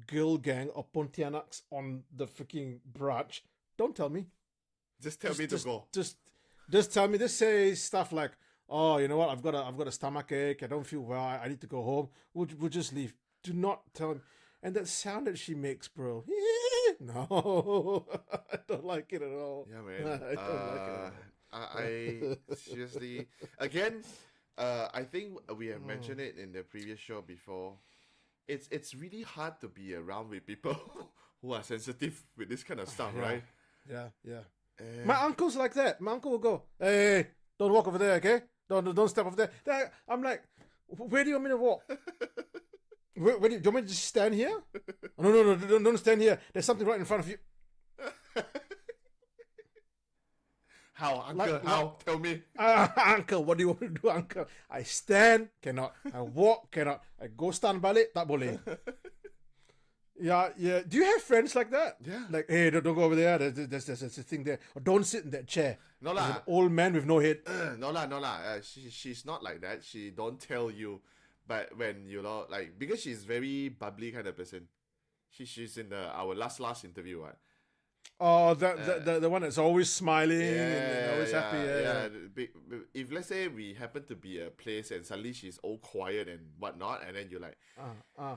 girl gang of Pontianaks on the freaking branch, don't tell me. Just tell me to go. Just tell me. Just say stuff like, "Oh, you know what? I've got a stomach ache. I don't feel well. I need to go home." We'll just leave. Do not tell him. And that sound that she makes, bro. No, I don't like it at all. Yeah, man. I don't like it at all. I seriously, again, I think we have mentioned it in the previous show before. It's really hard to be around with people who are sensitive with this kind of stuff, Yeah. right? Yeah. My uncle's like that. My uncle will go, "Hey, don't walk over there, okay? Don't step over there." I'm like, "Where do you want me to walk? Where do you want me to just stand here?" No, don't stand here. There's something right in front of you. How, uncle? How? Tell me. Uncle, what do you want me to do, uncle? I stand, cannot. I walk, cannot. I go stand balik, tak boleh. Yeah. Do you have friends like that? Yeah. Like, hey, don't go over there. There's a thing there. Or don't sit in that chair. No There's lah. an old man with no head. No lah. She's not like that. She don't tell you, but when you know, like, because she's very bubbly kind of person. She's in our last interview, right? Oh, the one that's always smiling and always happy. Yeah. If let's say we happen to be a place and suddenly she's all quiet and whatnot, and then you're like, I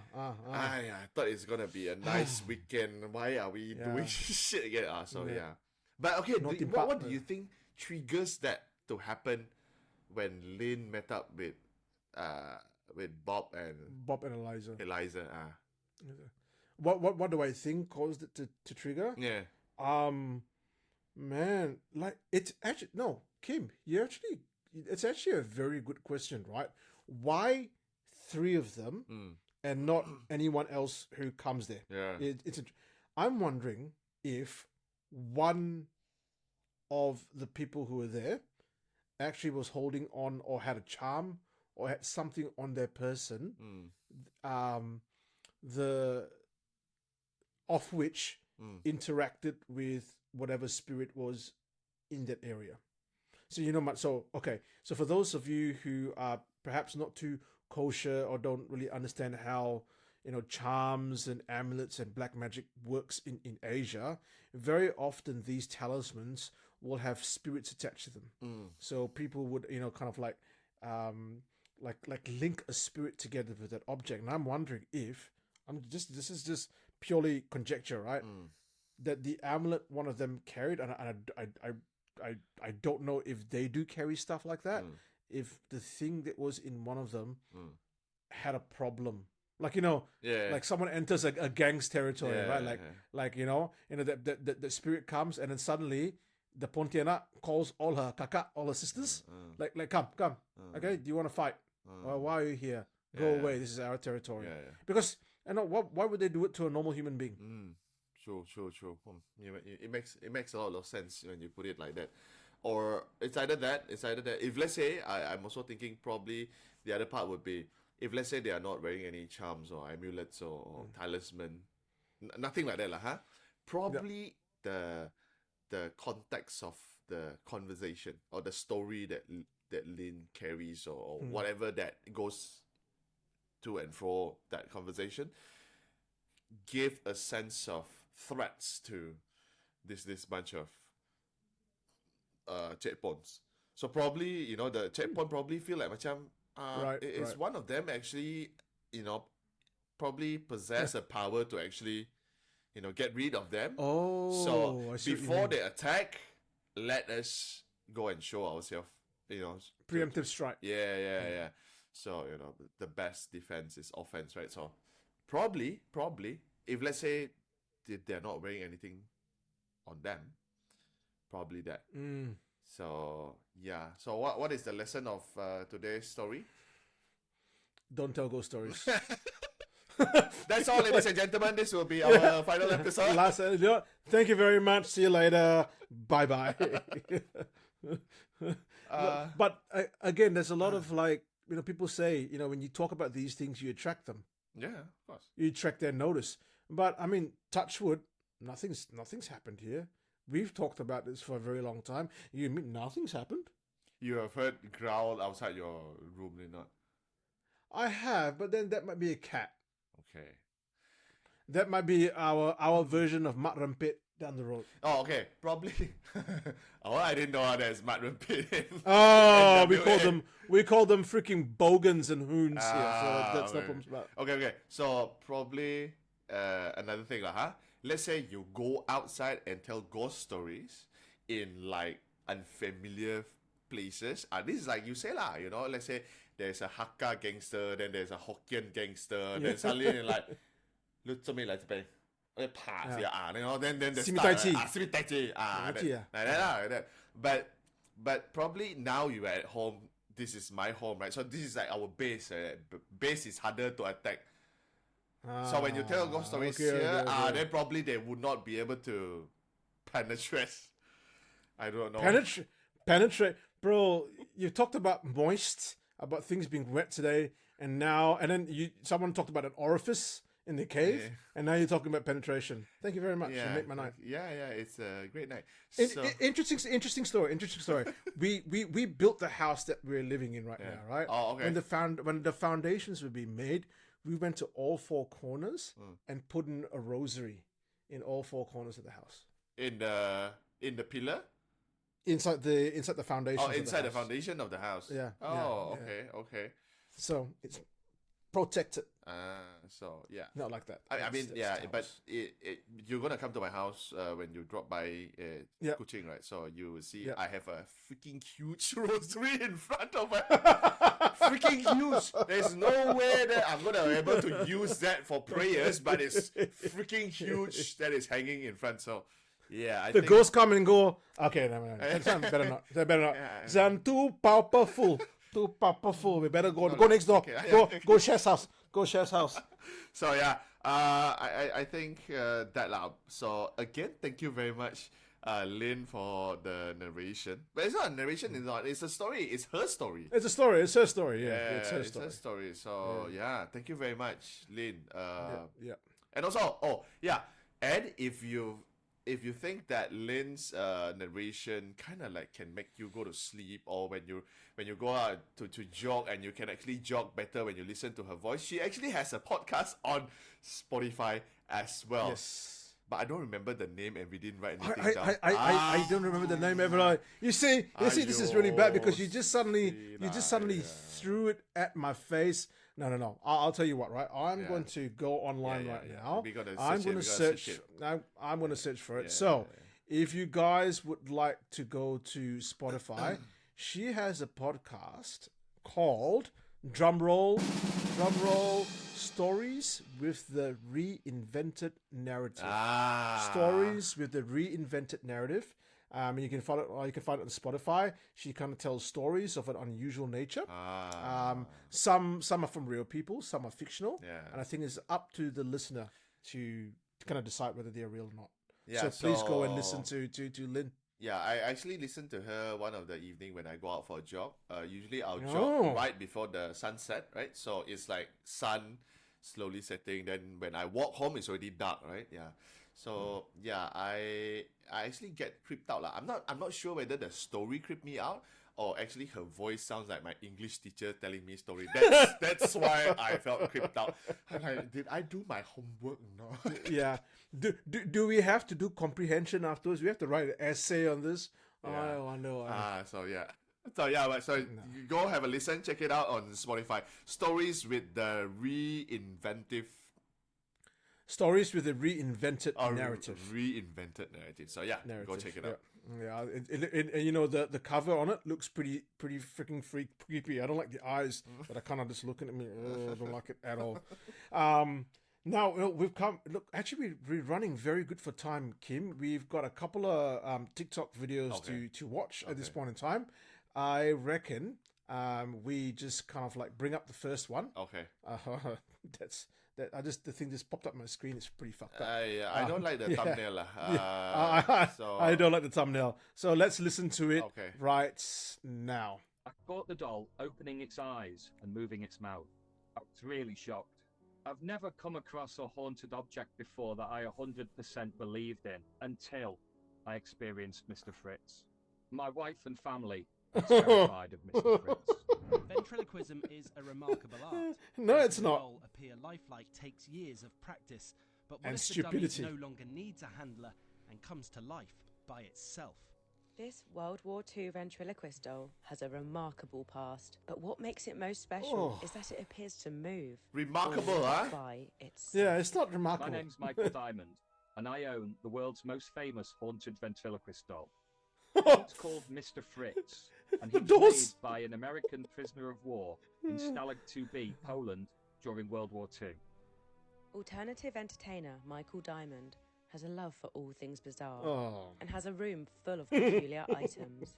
thought it's gonna be a nice weekend. Why are we doing shit again? Yeah. But okay, what do you think triggers that to happen when Lynn met up with Bob and Eliza. Eliza? What do I think caused it to trigger? Yeah. Man, like it's actually no, Kim. It's actually a very good question, right? Why three of them and not anyone else who comes there? Yeah. I'm wondering if one of the people who were there actually was holding on or had a charm or had something on their person, the of which interacted with whatever spirit was in that area. So so for those of you who are perhaps not too kosher or don't really understand how charms and amulets and black magic works in Asia, very often these talismans will have spirits attached to them. So people would kind of like link a spirit together with that object. And I'm wondering if this is just purely conjecture, right? That the amulet one of them carried, and I don't know if they do carry stuff like that. If the thing that was in one of them had a problem, like like someone enters a gang's territory, right? Like that the spirit comes, and then suddenly the Pontianak calls all her kakak, all her sisters, like come, okay? Do you want to fight? Why are you here? Go away. This is our territory. Because why would they do it to a normal human being? True. It makes a lot of sense when you put it like that. Or it's either that. If let's say I'm also thinking probably the other part would be if let's say they are not wearing any charms or amulets or talisman, nothing like that, lah, huh? Probably the context of the conversation or the story that Lin carries or whatever that goes to and fro that conversation give a sense of threats to this bunch of checkpoints. So probably, the checkpoint probably feel like macam is one of them actually, probably possess a power to actually, get rid of them. Oh, so before they attack, let us go and show ourselves, preemptive strike. Yeah. So, the best defense is offense, right? So probably, if let's say they're not wearing anything on them, probably that. So, yeah. So what is the lesson of today's story? Don't tell ghost stories. That's all, ladies and gentlemen. This will be our final episode. Thank you very much. See you later. Bye-bye. But again, there's a lot of people say, when you talk about these things, you attract them. Yeah, of course. You attract their notice. But I mean, touch wood, nothing's happened here. We've talked about this for a very long time. You mean nothing's happened? You have heard growl outside your room, did not? I have, but then that might be a cat. Okay. That might be our version of Mat Rempit down the road. Oh, okay. Probably. I didn't know there's Mat Rempit. Oh, we call them freaking bogans and hoons here. So that's no problems about. Okay. So probably another thing, huh? Let's say you go outside and tell ghost stories in unfamiliar places. This is like you say lah, let's say there's a Hakka gangster, then there's a Hokkien gangster, then suddenly you're like, look to me like then they start Simi Tai Chi, like that. But probably now you're at home. This is my home, right? So this is like our base. Base is harder to attack. So when you tell ghost stories here, then probably they would not be able to penetrate. I don't know. Penetrate, bro. You talked about moist, about things being wet today, and then someone talked about an orifice in the cave, and now you're talking about penetration. Thank you very much. You make my night. Yeah, it's a great night. Interesting story. we built the house that we're living in right now, right? Oh, okay. When the foundations were being made, we went to all four corners and put in a rosary in all four corners of the house. In the pillar? Inside the foundation. Oh, inside the foundation of the house. Yeah. Oh, yeah. Okay. So it's protected. So yeah. Not like that. I mean, but you're gonna come to my house when you drop by Kuching, right? So you will see I have a freaking huge rosary in front of my freaking huge. There's no way that I'm gonna be able to use that for prayers, but it's freaking huge that is hanging in front. So yeah, I think ghosts come and go. Okay, no. Better not. It's too powerful. Too powerful. We better go next door. Okay. Go Chef's house. Go Chef's house. So yeah, I think that lah. So again, thank you very much, Lynn, for the narration. But it's not a narration. It's a story. It's her story. It's a story. It's her story. Yeah, it's her story. So yeah, thank you very much, Lynn. Yeah. And also, and if you think that Lynn's narration kind of can make you go to sleep, or when you go out to jog and you can actually jog better when you listen to her voice, she actually has a podcast on Spotify as well. Yes. But I don't remember the name, and we didn't write anything down. I don't remember the name ever. You see, this is really bad because you just suddenly threw it at my face. No. I'll tell you what, right? I'm going to go online right now. I'm going to search. I'm going to search for it. If you guys would like to go to Spotify, she has a podcast called drumroll, Stories with the Reinvented Narrative. Stories with the Reinvented Narrative. And you can find it on Spotify. She kind of tells stories of an unusual nature. Some are from real people, some are fictional. And I think it's up to the listener to kind of decide whether they're real or not. So please go and listen to Lynn. Yeah, I actually listen to her one of the evening when I go out for a jog. Usually I'll Oh. jog right before the sunset, right? So it's like sun slowly setting. Then when I walk home, it's already dark, right? Yeah. So yeah, I actually get creeped out. Like, I'm not sure whether the story creeped me out or actually her voice sounds like my English teacher telling me story. That's why I felt creeped out. I'm like, did I do my homework? No. Yeah. Do we have to do comprehension afterwards? We have to write an essay on this. Yeah. I wonder why. So yeah. So you go have a listen, check it out on Spotify. Stories with the Stories with a reinvented narrative. Reinvented narrative. So yeah, go check it out. Yeah, and you know the cover on it looks pretty freaking creepy. I don't like the eyes that are kind of just looking at me. I don't like it at all. Now we've come. Look, actually, we're running very good for time, Kim. We've got a couple of TikTok videos to watch at this point in time. I reckon we just kind of like bring up the first one. Okay. That's that. The thing just popped up on my screen. It's pretty fucked up. Yeah, I don't like the thumbnail. I don't like the thumbnail. So let's listen to it Okay. right now. I caught the doll opening its eyes and moving its mouth. I was really shocked. I've never come across a haunted object before that I 100% believed in until I experienced Mr. Fritz. My wife and family are terrified of Mr. Fritz. Ventriloquism is a remarkable art. No, Making it's the not. doll appear lifelike takes years of practice, but what And if stupidity. the dummy no longer needs a handler and comes to life by itself? This World War II ventriloquist doll has a remarkable past, but what makes it most special is that it appears to move. Remarkable, all huh? By itself. Yeah, it's not My remarkable. name's Michael Diamond, and I own the world's most famous haunted ventriloquist doll. It's called Mr. Fritz, and he was Those- made by an American prisoner of war in Stalag 2B, Poland, during World War II. Alternative entertainer Michael Diamond has a love for all things bizarre Oh. and has a room full of peculiar items.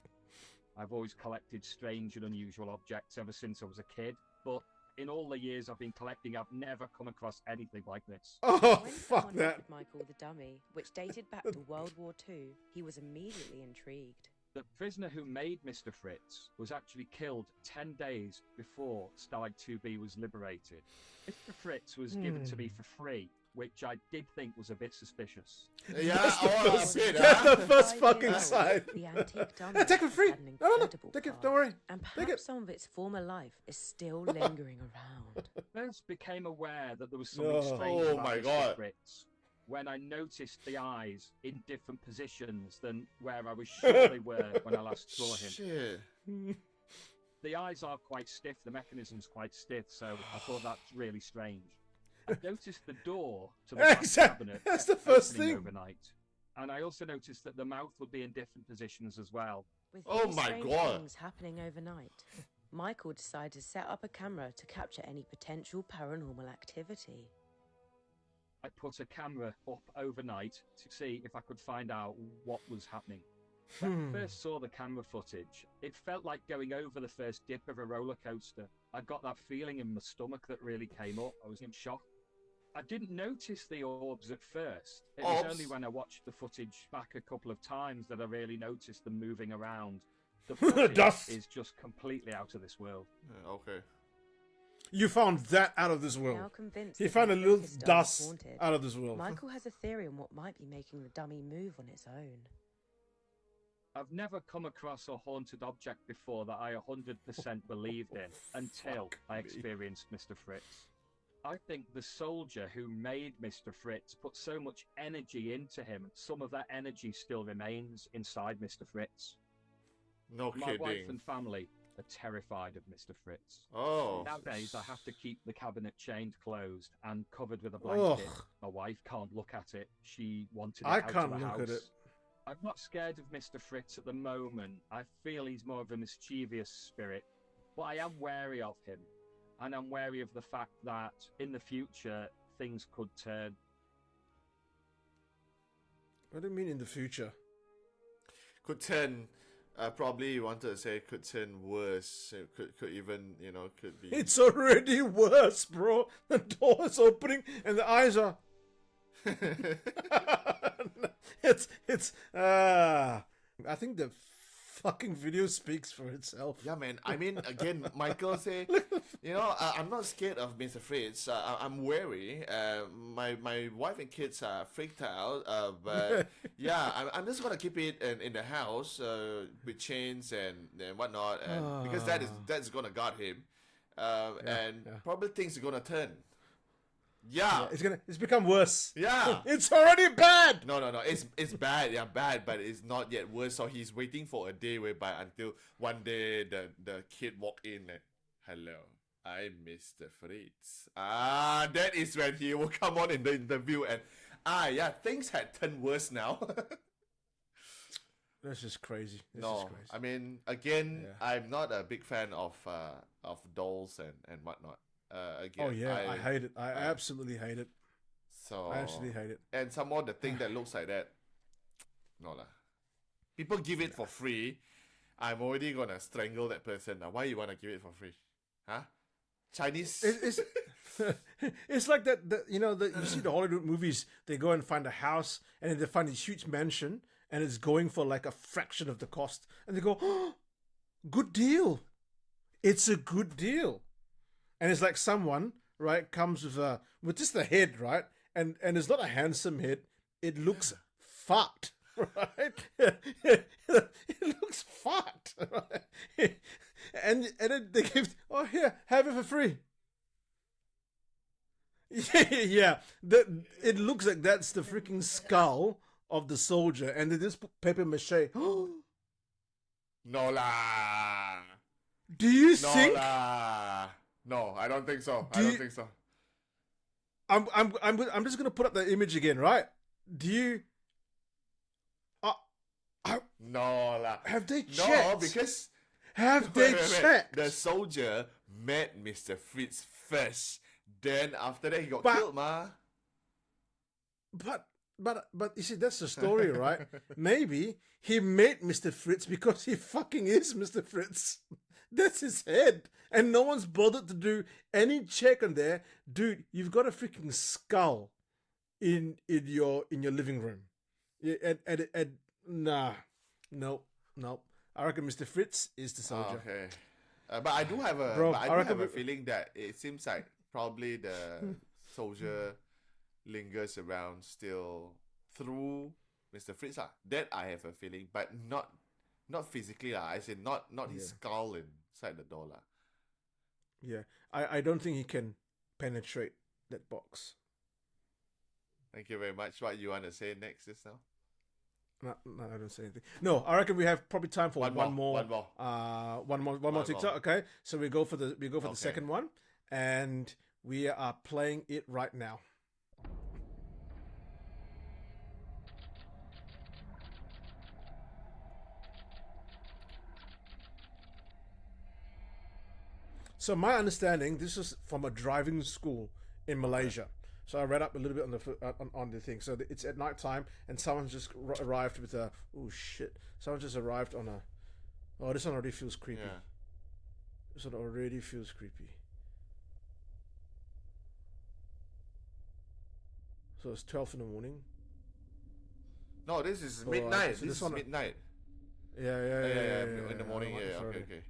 I've always collected strange and unusual objects ever since I was a kid, but in all the years I've been collecting, I've never come across anything like this. Oh, When fuck someone that. offered Michael the dummy, which dated back to World War II, he was immediately intrigued. The prisoner who made Mr. Fritz was actually killed 10 days before Stalag 2B was liberated. Mr. Fritz was given to me for free, which I did think was a bit suspicious. Yeah, That's a bit, That's huh? the first 5 fucking years old, sign. The antique dummy Yeah, take it free. had an No, incredible take it. past, Don't worry. and Take it. perhaps some of its former life is still lingering around. First became aware that there was something No. strange Oh about my Mr. God. Fritz when I noticed the eyes in different positions than where I was sure they were when I last saw him. Shit. The eyes are quite stiff, the mechanism's quite stiff, so I thought that's really strange. I noticed the door to the back Exactly. cabinet That's the kept first opening thing. overnight. And I also noticed that the mouth would be in different positions as well. With Oh these my strange God. things happening overnight, Michael decided to set up a camera to capture any potential paranormal activity. I put a camera up overnight to see if I could find out what was happening. When I first saw the camera footage, it felt like going over the first dip of a roller coaster. I got that feeling in my stomach that really came up. I was in shock. I didn't notice the orbs at first. It was Orbs? only when I watched the footage back a couple of times that I really noticed them moving around. The footage Dust. is just completely out of this world. Okay. You found that out of this Now world. convinced He the found a little ventriloquist doll is dust haunted, out of this world. Michael has a theory on what might be making the dummy move on its own. I've never come across a haunted object before that I 100% believed in until fuck I me. experienced Mr. Fritz. I think the soldier who made Mr. Fritz put so much energy into him, some of that energy still remains inside Mr. Fritz. No My wife kidding. and family are terrified of Mr. Fritz. Oh. Nowadays, I have to keep the cabinet chained closed and covered with a blanket. Ugh. My wife can't look at it. She wanted it I out of can't the look house. at it. I'm not scared of Mr. Fritz at the moment. I feel he's more of a mischievous spirit, but I am wary of him. And I'm wary of the fact that in the future, things could turn. What do you mean in the future? Could turn. Probably you wanted to say could turn worse. It could even, could be. It's already worse, bro. The door is opening and the eyes are. it's I think the fucking video speaks for itself. Yeah, man. I mean, again, Michael say, I'm not scared of Mr. Fritz. I'm wary. My wife and kids are freaked out. But yeah, I'm just gonna keep it in the house with chains and whatnot, and because that's gonna guard him. And probably things are gonna turn. Yeah. It's become worse. Yeah. It's already bad. No. It's bad. Yeah, bad, but it's not yet worse. So he's waiting for a day whereby until one day the kid walk in and, hello, I'm Mr. Fritz. That is when he will come on in the interview and things had turned worse now. That's just crazy. I mean, again, I'm not a big fan of dolls and whatnot. Again, I hate it. I absolutely hate it. So I absolutely hate it. And some more the thing that looks like that. No lah. People give it for free. I'm already gonna strangle that person now. Why you wanna give it for free? Huh? Chinese. It's like that. You see the Hollywood movies. They go and find a house, and then they find this huge mansion, and it's going for like a fraction of the cost, and they go, oh, "Good deal." It's a good deal. And it's like someone, right, comes with just the head, right? And it's not a handsome head. It looks fucked, right? It looks fucked, right? And then they give, here, have it for free. Yeah. It looks like that's the freaking skull of the soldier. And they just put paper mache. No lah. Do you think? Lah. No, I don't think so. I don't think so. I'm just gonna put up the image again, right? Do you? No lah. Have they checked? No, because they checked? The soldier met Mr. Fritz first. Then after that he got killed, ma. But you see, that's the story, right? Maybe he met Mr. Fritz because he fucking is Mr. Fritz. That's his head. And no one's bothered to do any check on there. Dude, you've got a freaking skull in your living room. Yeah, no. I reckon Mr. Fritz is the soldier. Okay. But I do have a feeling that it seems like probably the soldier lingers around still through Mr. Fritz. That I have a feeling, but not physically. I say not his skull inside the door. Yeah, I don't think he can penetrate that box. Thank you very much. What you want to say next just now? No, I don't say anything. No, I reckon we have probably time for one more TikTok. Okay, so we go for the second one, and we are playing it right now. So my understanding, this is from a driving school in Malaysia. So I read up a little bit on the thing. So it's at night time, and someone's just arrived with a Someone just arrived on a. Oh, this one already feels creepy. Yeah. This one already feels creepy. So it's 12 in the morning. No, this is midnight. This is midnight. Yeah. In the morning. Yeah. Okay.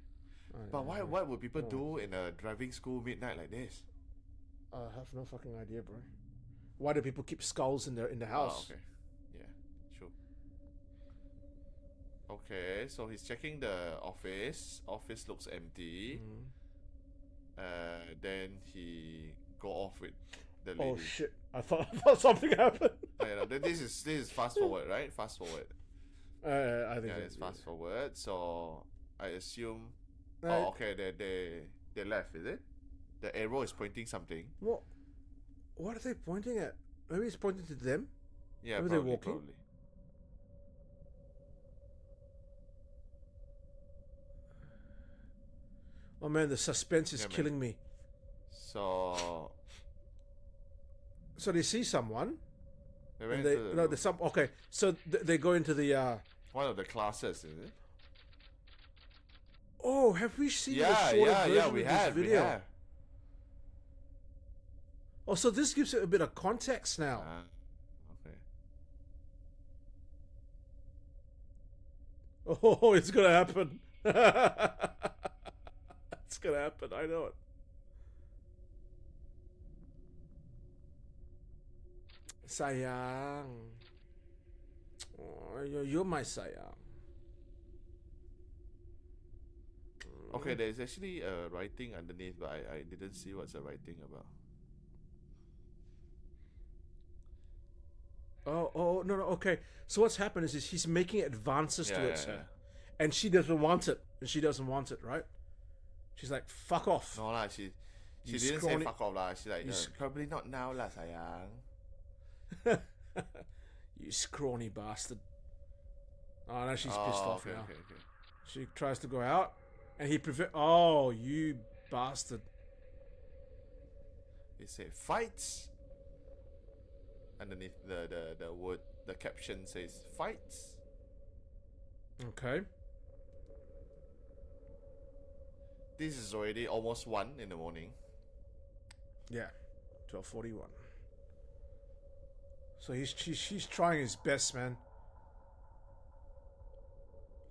But what would people do in a driving school midnight like this? I have no fucking idea, bro. Why do people keep skulls in the house? Oh, okay. Yeah, sure. Okay, so he's checking the office. Office looks empty. Then he go off with the lady. Oh shit! I thought something happened. This is fast forward, right? Fast forward. I think it's fast forward. So I assume. Okay. They left, is it? The arrow is pointing something. What are they pointing at? Maybe it's pointing to them? Yeah, maybe they're walking. Probably. Oh man, the suspense is killing me. So they see someone. There's some. Okay, so they go into the. One of the classes, is it? Oh, have we seen the short version of this video? We have. Oh, so this gives it a bit of context now. Okay. Oh, it's gonna happen. It's gonna happen. I know it. Sayang. Oh, you're my sayang. Okay, there's actually a writing underneath, but I didn't see what's the writing about. Oh, no, okay. So what's happened is he's making advances towards her. Yeah. And she doesn't want it. And she doesn't want it, right? She's like, fuck off. No lah, she You didn't scrawny- say fuck off lah. She's like, you probably not now lah, sayang. You scrawny bastard. Oh, no, she's pissed off okay, now. okay. She tries to go out, and he Oh, you bastard. It said fights. Underneath the word, the caption says fights. Okay. This is already almost 1 in the morning. Yeah, 12:41. So she's trying his best, man.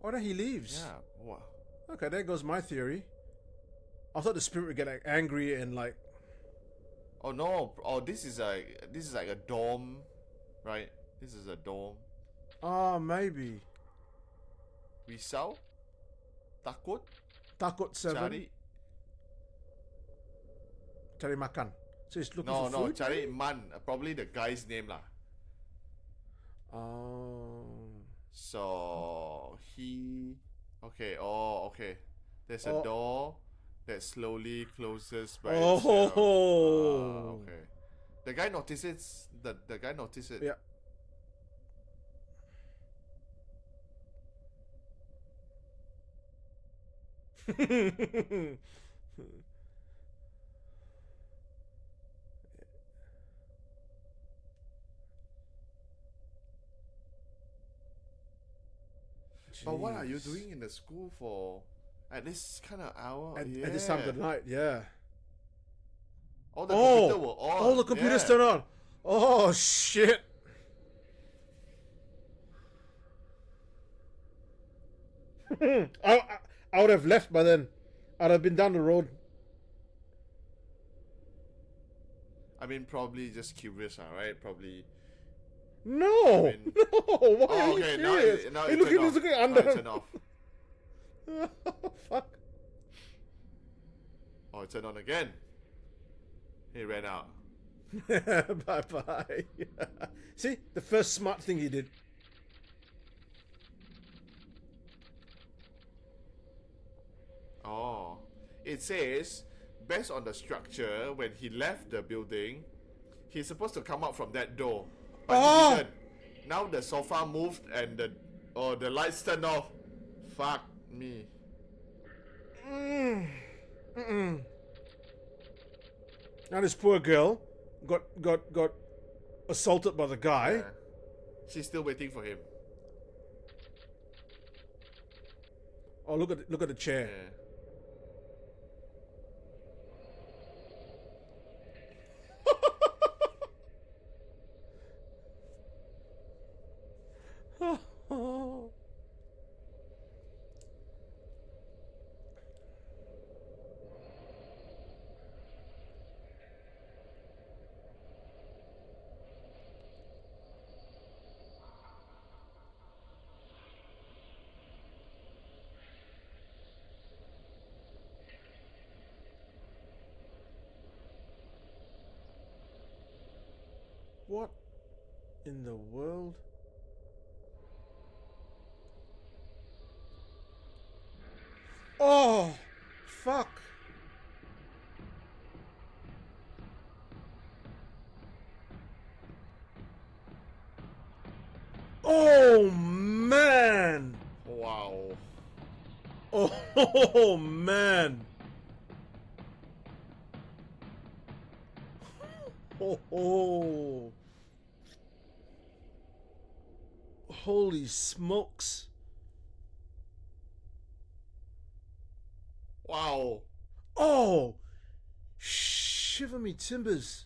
Oh, no, he leaves. Yeah. What? Okay, there goes my theory. I thought the spirit would get like, angry and like. Oh no! Oh, this is like a dorm, right? This is a dorm. Oh, maybe. Risau, takut, Takut 7. Cari makan. So he's looking for no, food? cari man, probably the guy's name lah. Oh. So he, okay. Oh, okay. There's a Oh. door that slowly closes by Oh. itself. Ah, okay. The guy notices. The guy notices. Yeah. But what are you Jeez. doing in the school for? At this kind of hour? At this time of the night? Yeah. All the computer were on. All the computers yeah. turn on. Oh shit. I would have left by then. I'd have been down the road. I mean, probably just curious, right? Probably. No, I mean- no. Why are you okay, now serious? it, now Hey, it look, turned he's off. looking Now under it him. turned off. Fuck. Oh, it turned on again. He ran out. Bye bye. See, the first smart thing he did. Oh. It says, based on the structure, when he left the building, he's supposed to come out from that door. But he didn't. Now the sofa moved and the lights turned off. Fuck me. Now this poor girl got assaulted by the guy. Yeah. She's still waiting for him. Oh, look at the chair. Yeah. What in the world? Oh, fuck. Oh, man. Wow. Oh, man. Oh. Holy smokes. Wow. Oh, shiver me timbers.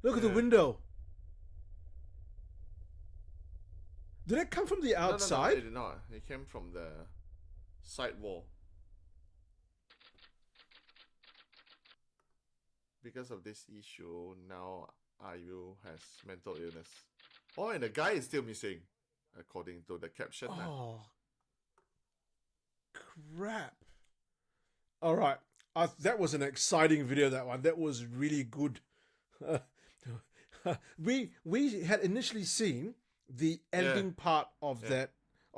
Look at the Yeah. window. Did it come from the No, outside? it did not. It came from the side wall. Because of this issue, now Ayu has mental illness. Oh, and the guy is still missing, according to the caption. Oh, crap. All right. That was an exciting video, that one. That was really good. We had initially seen the ending part of that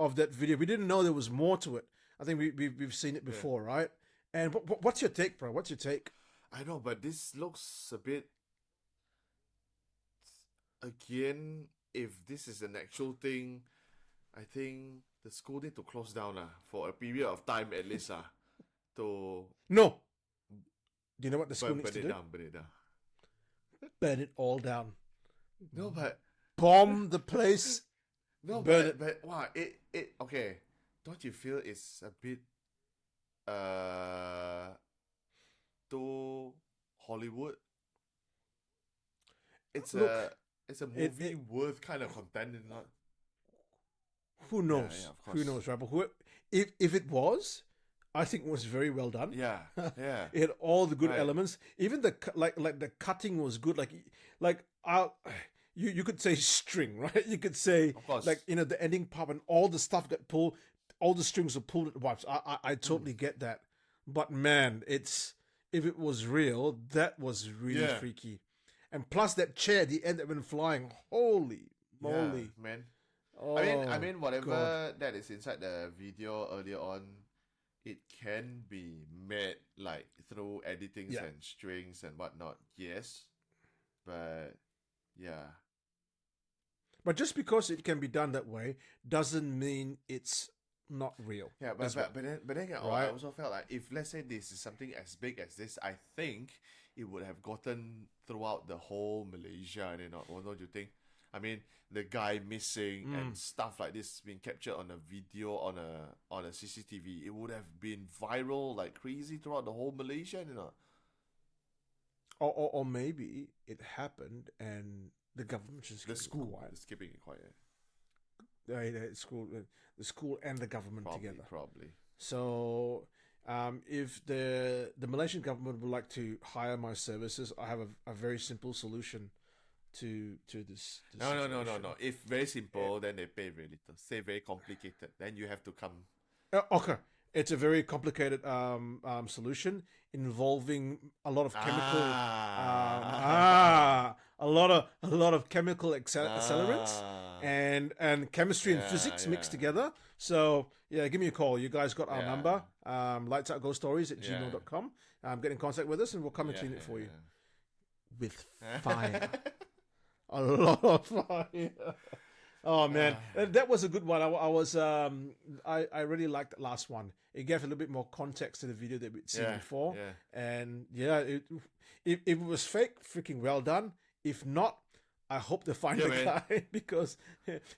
video. We didn't know there was more to it. I think we've seen it before, right? And what's your take, bro? What's your take? I know, but this looks a bit... Again, if this is an actual thing, I think the school need to close down for a period of time at least. To No. Do you know what the school needs to do? Burn it down. Burn it all down. No, but... Bomb the place. No, burn it. But wow, it okay. Don't you feel it's a bit too Hollywood? It's a movie worth kind of content, is not? Who knows? Of course. Who knows, right? But if it was, I think it was very well done. Yeah. It had all the good elements. Even the like the cutting was good. You could say string, right? You could say the ending part and all the stuff that all the strings are pulled at once. I totally get that. But man, if it was real, that was really freaky. And plus that chair at the end that went flying. Holy moly, man! Oh, I mean, whatever God. that is inside the video earlier on, it can be made like through editings and strings and whatnot. Yes, but yeah. But just because it can be done that way doesn't mean it's not real. Yeah, but then I also felt like if let's say this is something as big as this, I think it would have gotten throughout the whole Malaysia, and don't you think? I mean, the guy missing and stuff like this being captured on a video on a CCTV, it would have been viral like crazy throughout the whole Malaysia, Or maybe it happened and the government just the school is keeping it quiet. The school and the government together. Probably. So, if the Malaysian government would like to hire my services, I have a very simple solution to this. No. If very simple, then they pay very little. Say very complicated, then you have to come. Okay. It's a very complicated solution involving a lot of chemical, a lot of chemical accelerants and chemistry and physics mixed together. So yeah, give me a call. You guys got our number, lightsoutghoststories@gmail.com. Get in contact with us and we'll come and clean it for you with fire. A lot of fire. Oh man, that was a good one. I really liked the last one. It gave a little bit more context to the video that we'd seen before. And if it was fake, freaking well done. If not, I hope they find the guy because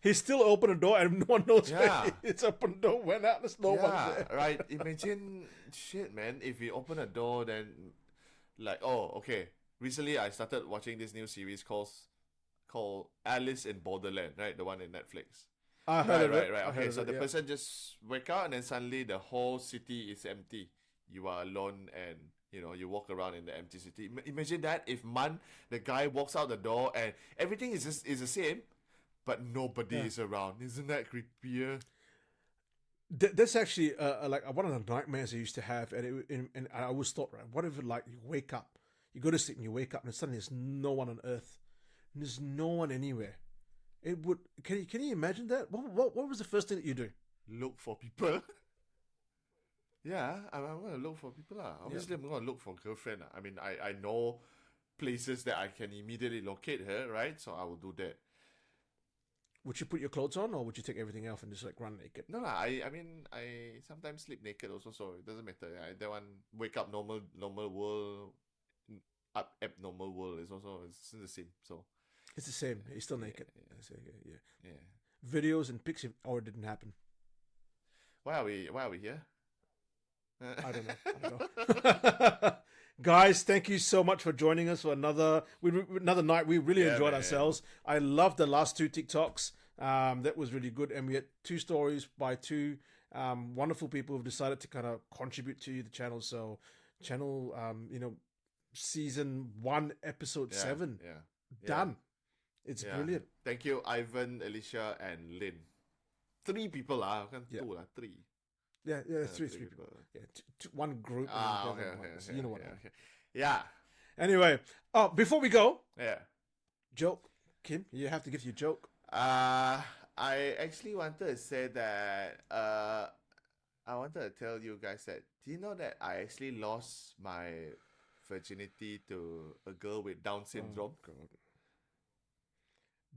he still opened the door and no one knows where it's open the door, went out, there's no one there. Right. Imagine shit, man. If you open a door, then recently I started watching this new series called Alice in Borderland, right? The one in Netflix. I heard of it. Right. Okay, so the yeah. person just wake up and then suddenly the whole city is empty. You are alone and you walk around in the empty city. Imagine that if the guy walks out the door and everything is the same, but nobody is around. Isn't that creepier? That's actually like one of the nightmares I used to have, and I always thought, right, what if you wake up, you go to sleep and you wake up and suddenly there's no one on Earth. There's no one anywhere. It would. Can you imagine that? What was the first thing that you do? Look for people. Yeah, I'm gonna look for people. Obviously, I'm gonna look for girlfriend. I mean, I know places that I can immediately locate her, right? So I will do that. Would you put your clothes on, or would you take everything off and just like run naked? No lah. I mean, I sometimes sleep naked also, so it doesn't matter. That one wake up normal world, up abnormal world is also it's the same. So. It's the same. He's still naked. Yeah. Videos and pics didn't happen. Why are we here? I don't know. Guys, thank you so much for joining us for another night. We really enjoyed ourselves. I loved the last two TikToks. That was really good. And we had 2 stories by 2 wonderful people who've decided to kind of contribute to the channel. So channel, season 1, episode 7, done. It's brilliant. Thank you, Ivan, Alicia, and Lynn. 3 people lah, kan 2 lah, 3. Yeah, 3 people. Yeah, 1 group. Okay. You know what? Okay. Yeah. Anyway, before we go, Yeah. joke, Kim, you have to give your joke. I actually wanted to say that I wanted to tell you guys that, do you know that I actually lost my virginity to a girl with Down syndrome? God.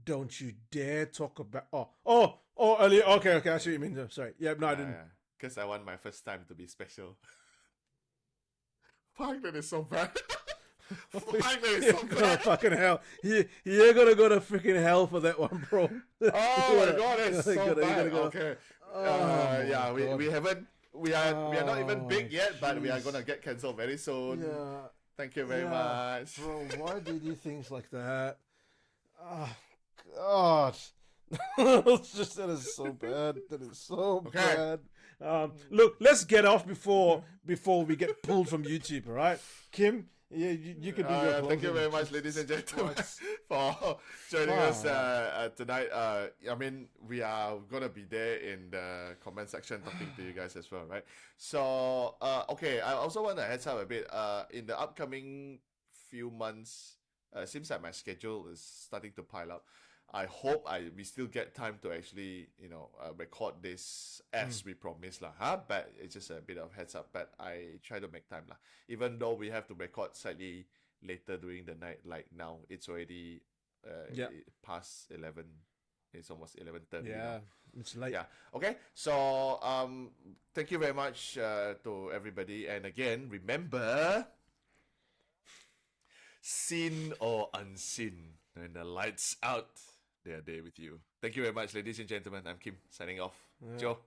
Don't you dare talk about... earlier. Okay, I see what you mean. No, sorry. Yeah, no, I didn't. Because I want my first time to be special. Fuck, that is so bad. Fuck, that is so bad. Fucking hell. You're gonna go to freaking hell for that one, bro. Oh my god, that's so bad. Go. Okay. We are not even big yet, but we are gonna get cancelled very soon. Yeah. Thank you very much. Bro, why do you do things like that? Oh, God. That is so bad. That is so bad. Look, let's get off before we get pulled from YouTube, all right? Kim, you can do your closing. Thank you very much, ladies and gentlemen, for joining us tonight. I mean, we are going to be there in the comment section talking to you guys as well, right? So, okay, I also want to heads up a bit. In the upcoming few months, seems like my schedule is starting to pile up. I hope we still get time to actually, record this as we promised lah. But it's just a bit of heads up. But I try to make time lah. Even though we have to record slightly later during the night, like now it's already past 11. It's almost 11:30. Yeah, it's late. Yeah. Okay. So thank you very much to everybody. And again, remember, seen or unseen, when the lights out, they are there with you. Thank you very much, ladies and gentlemen. I'm Kim, signing off. Joe.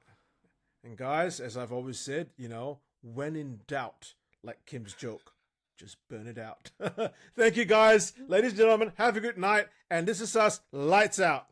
And guys, as I've always said, when in doubt, like Kim's joke, just burn it out. Thank you, guys. Ladies and gentlemen, have a good night. And this is us, lights out.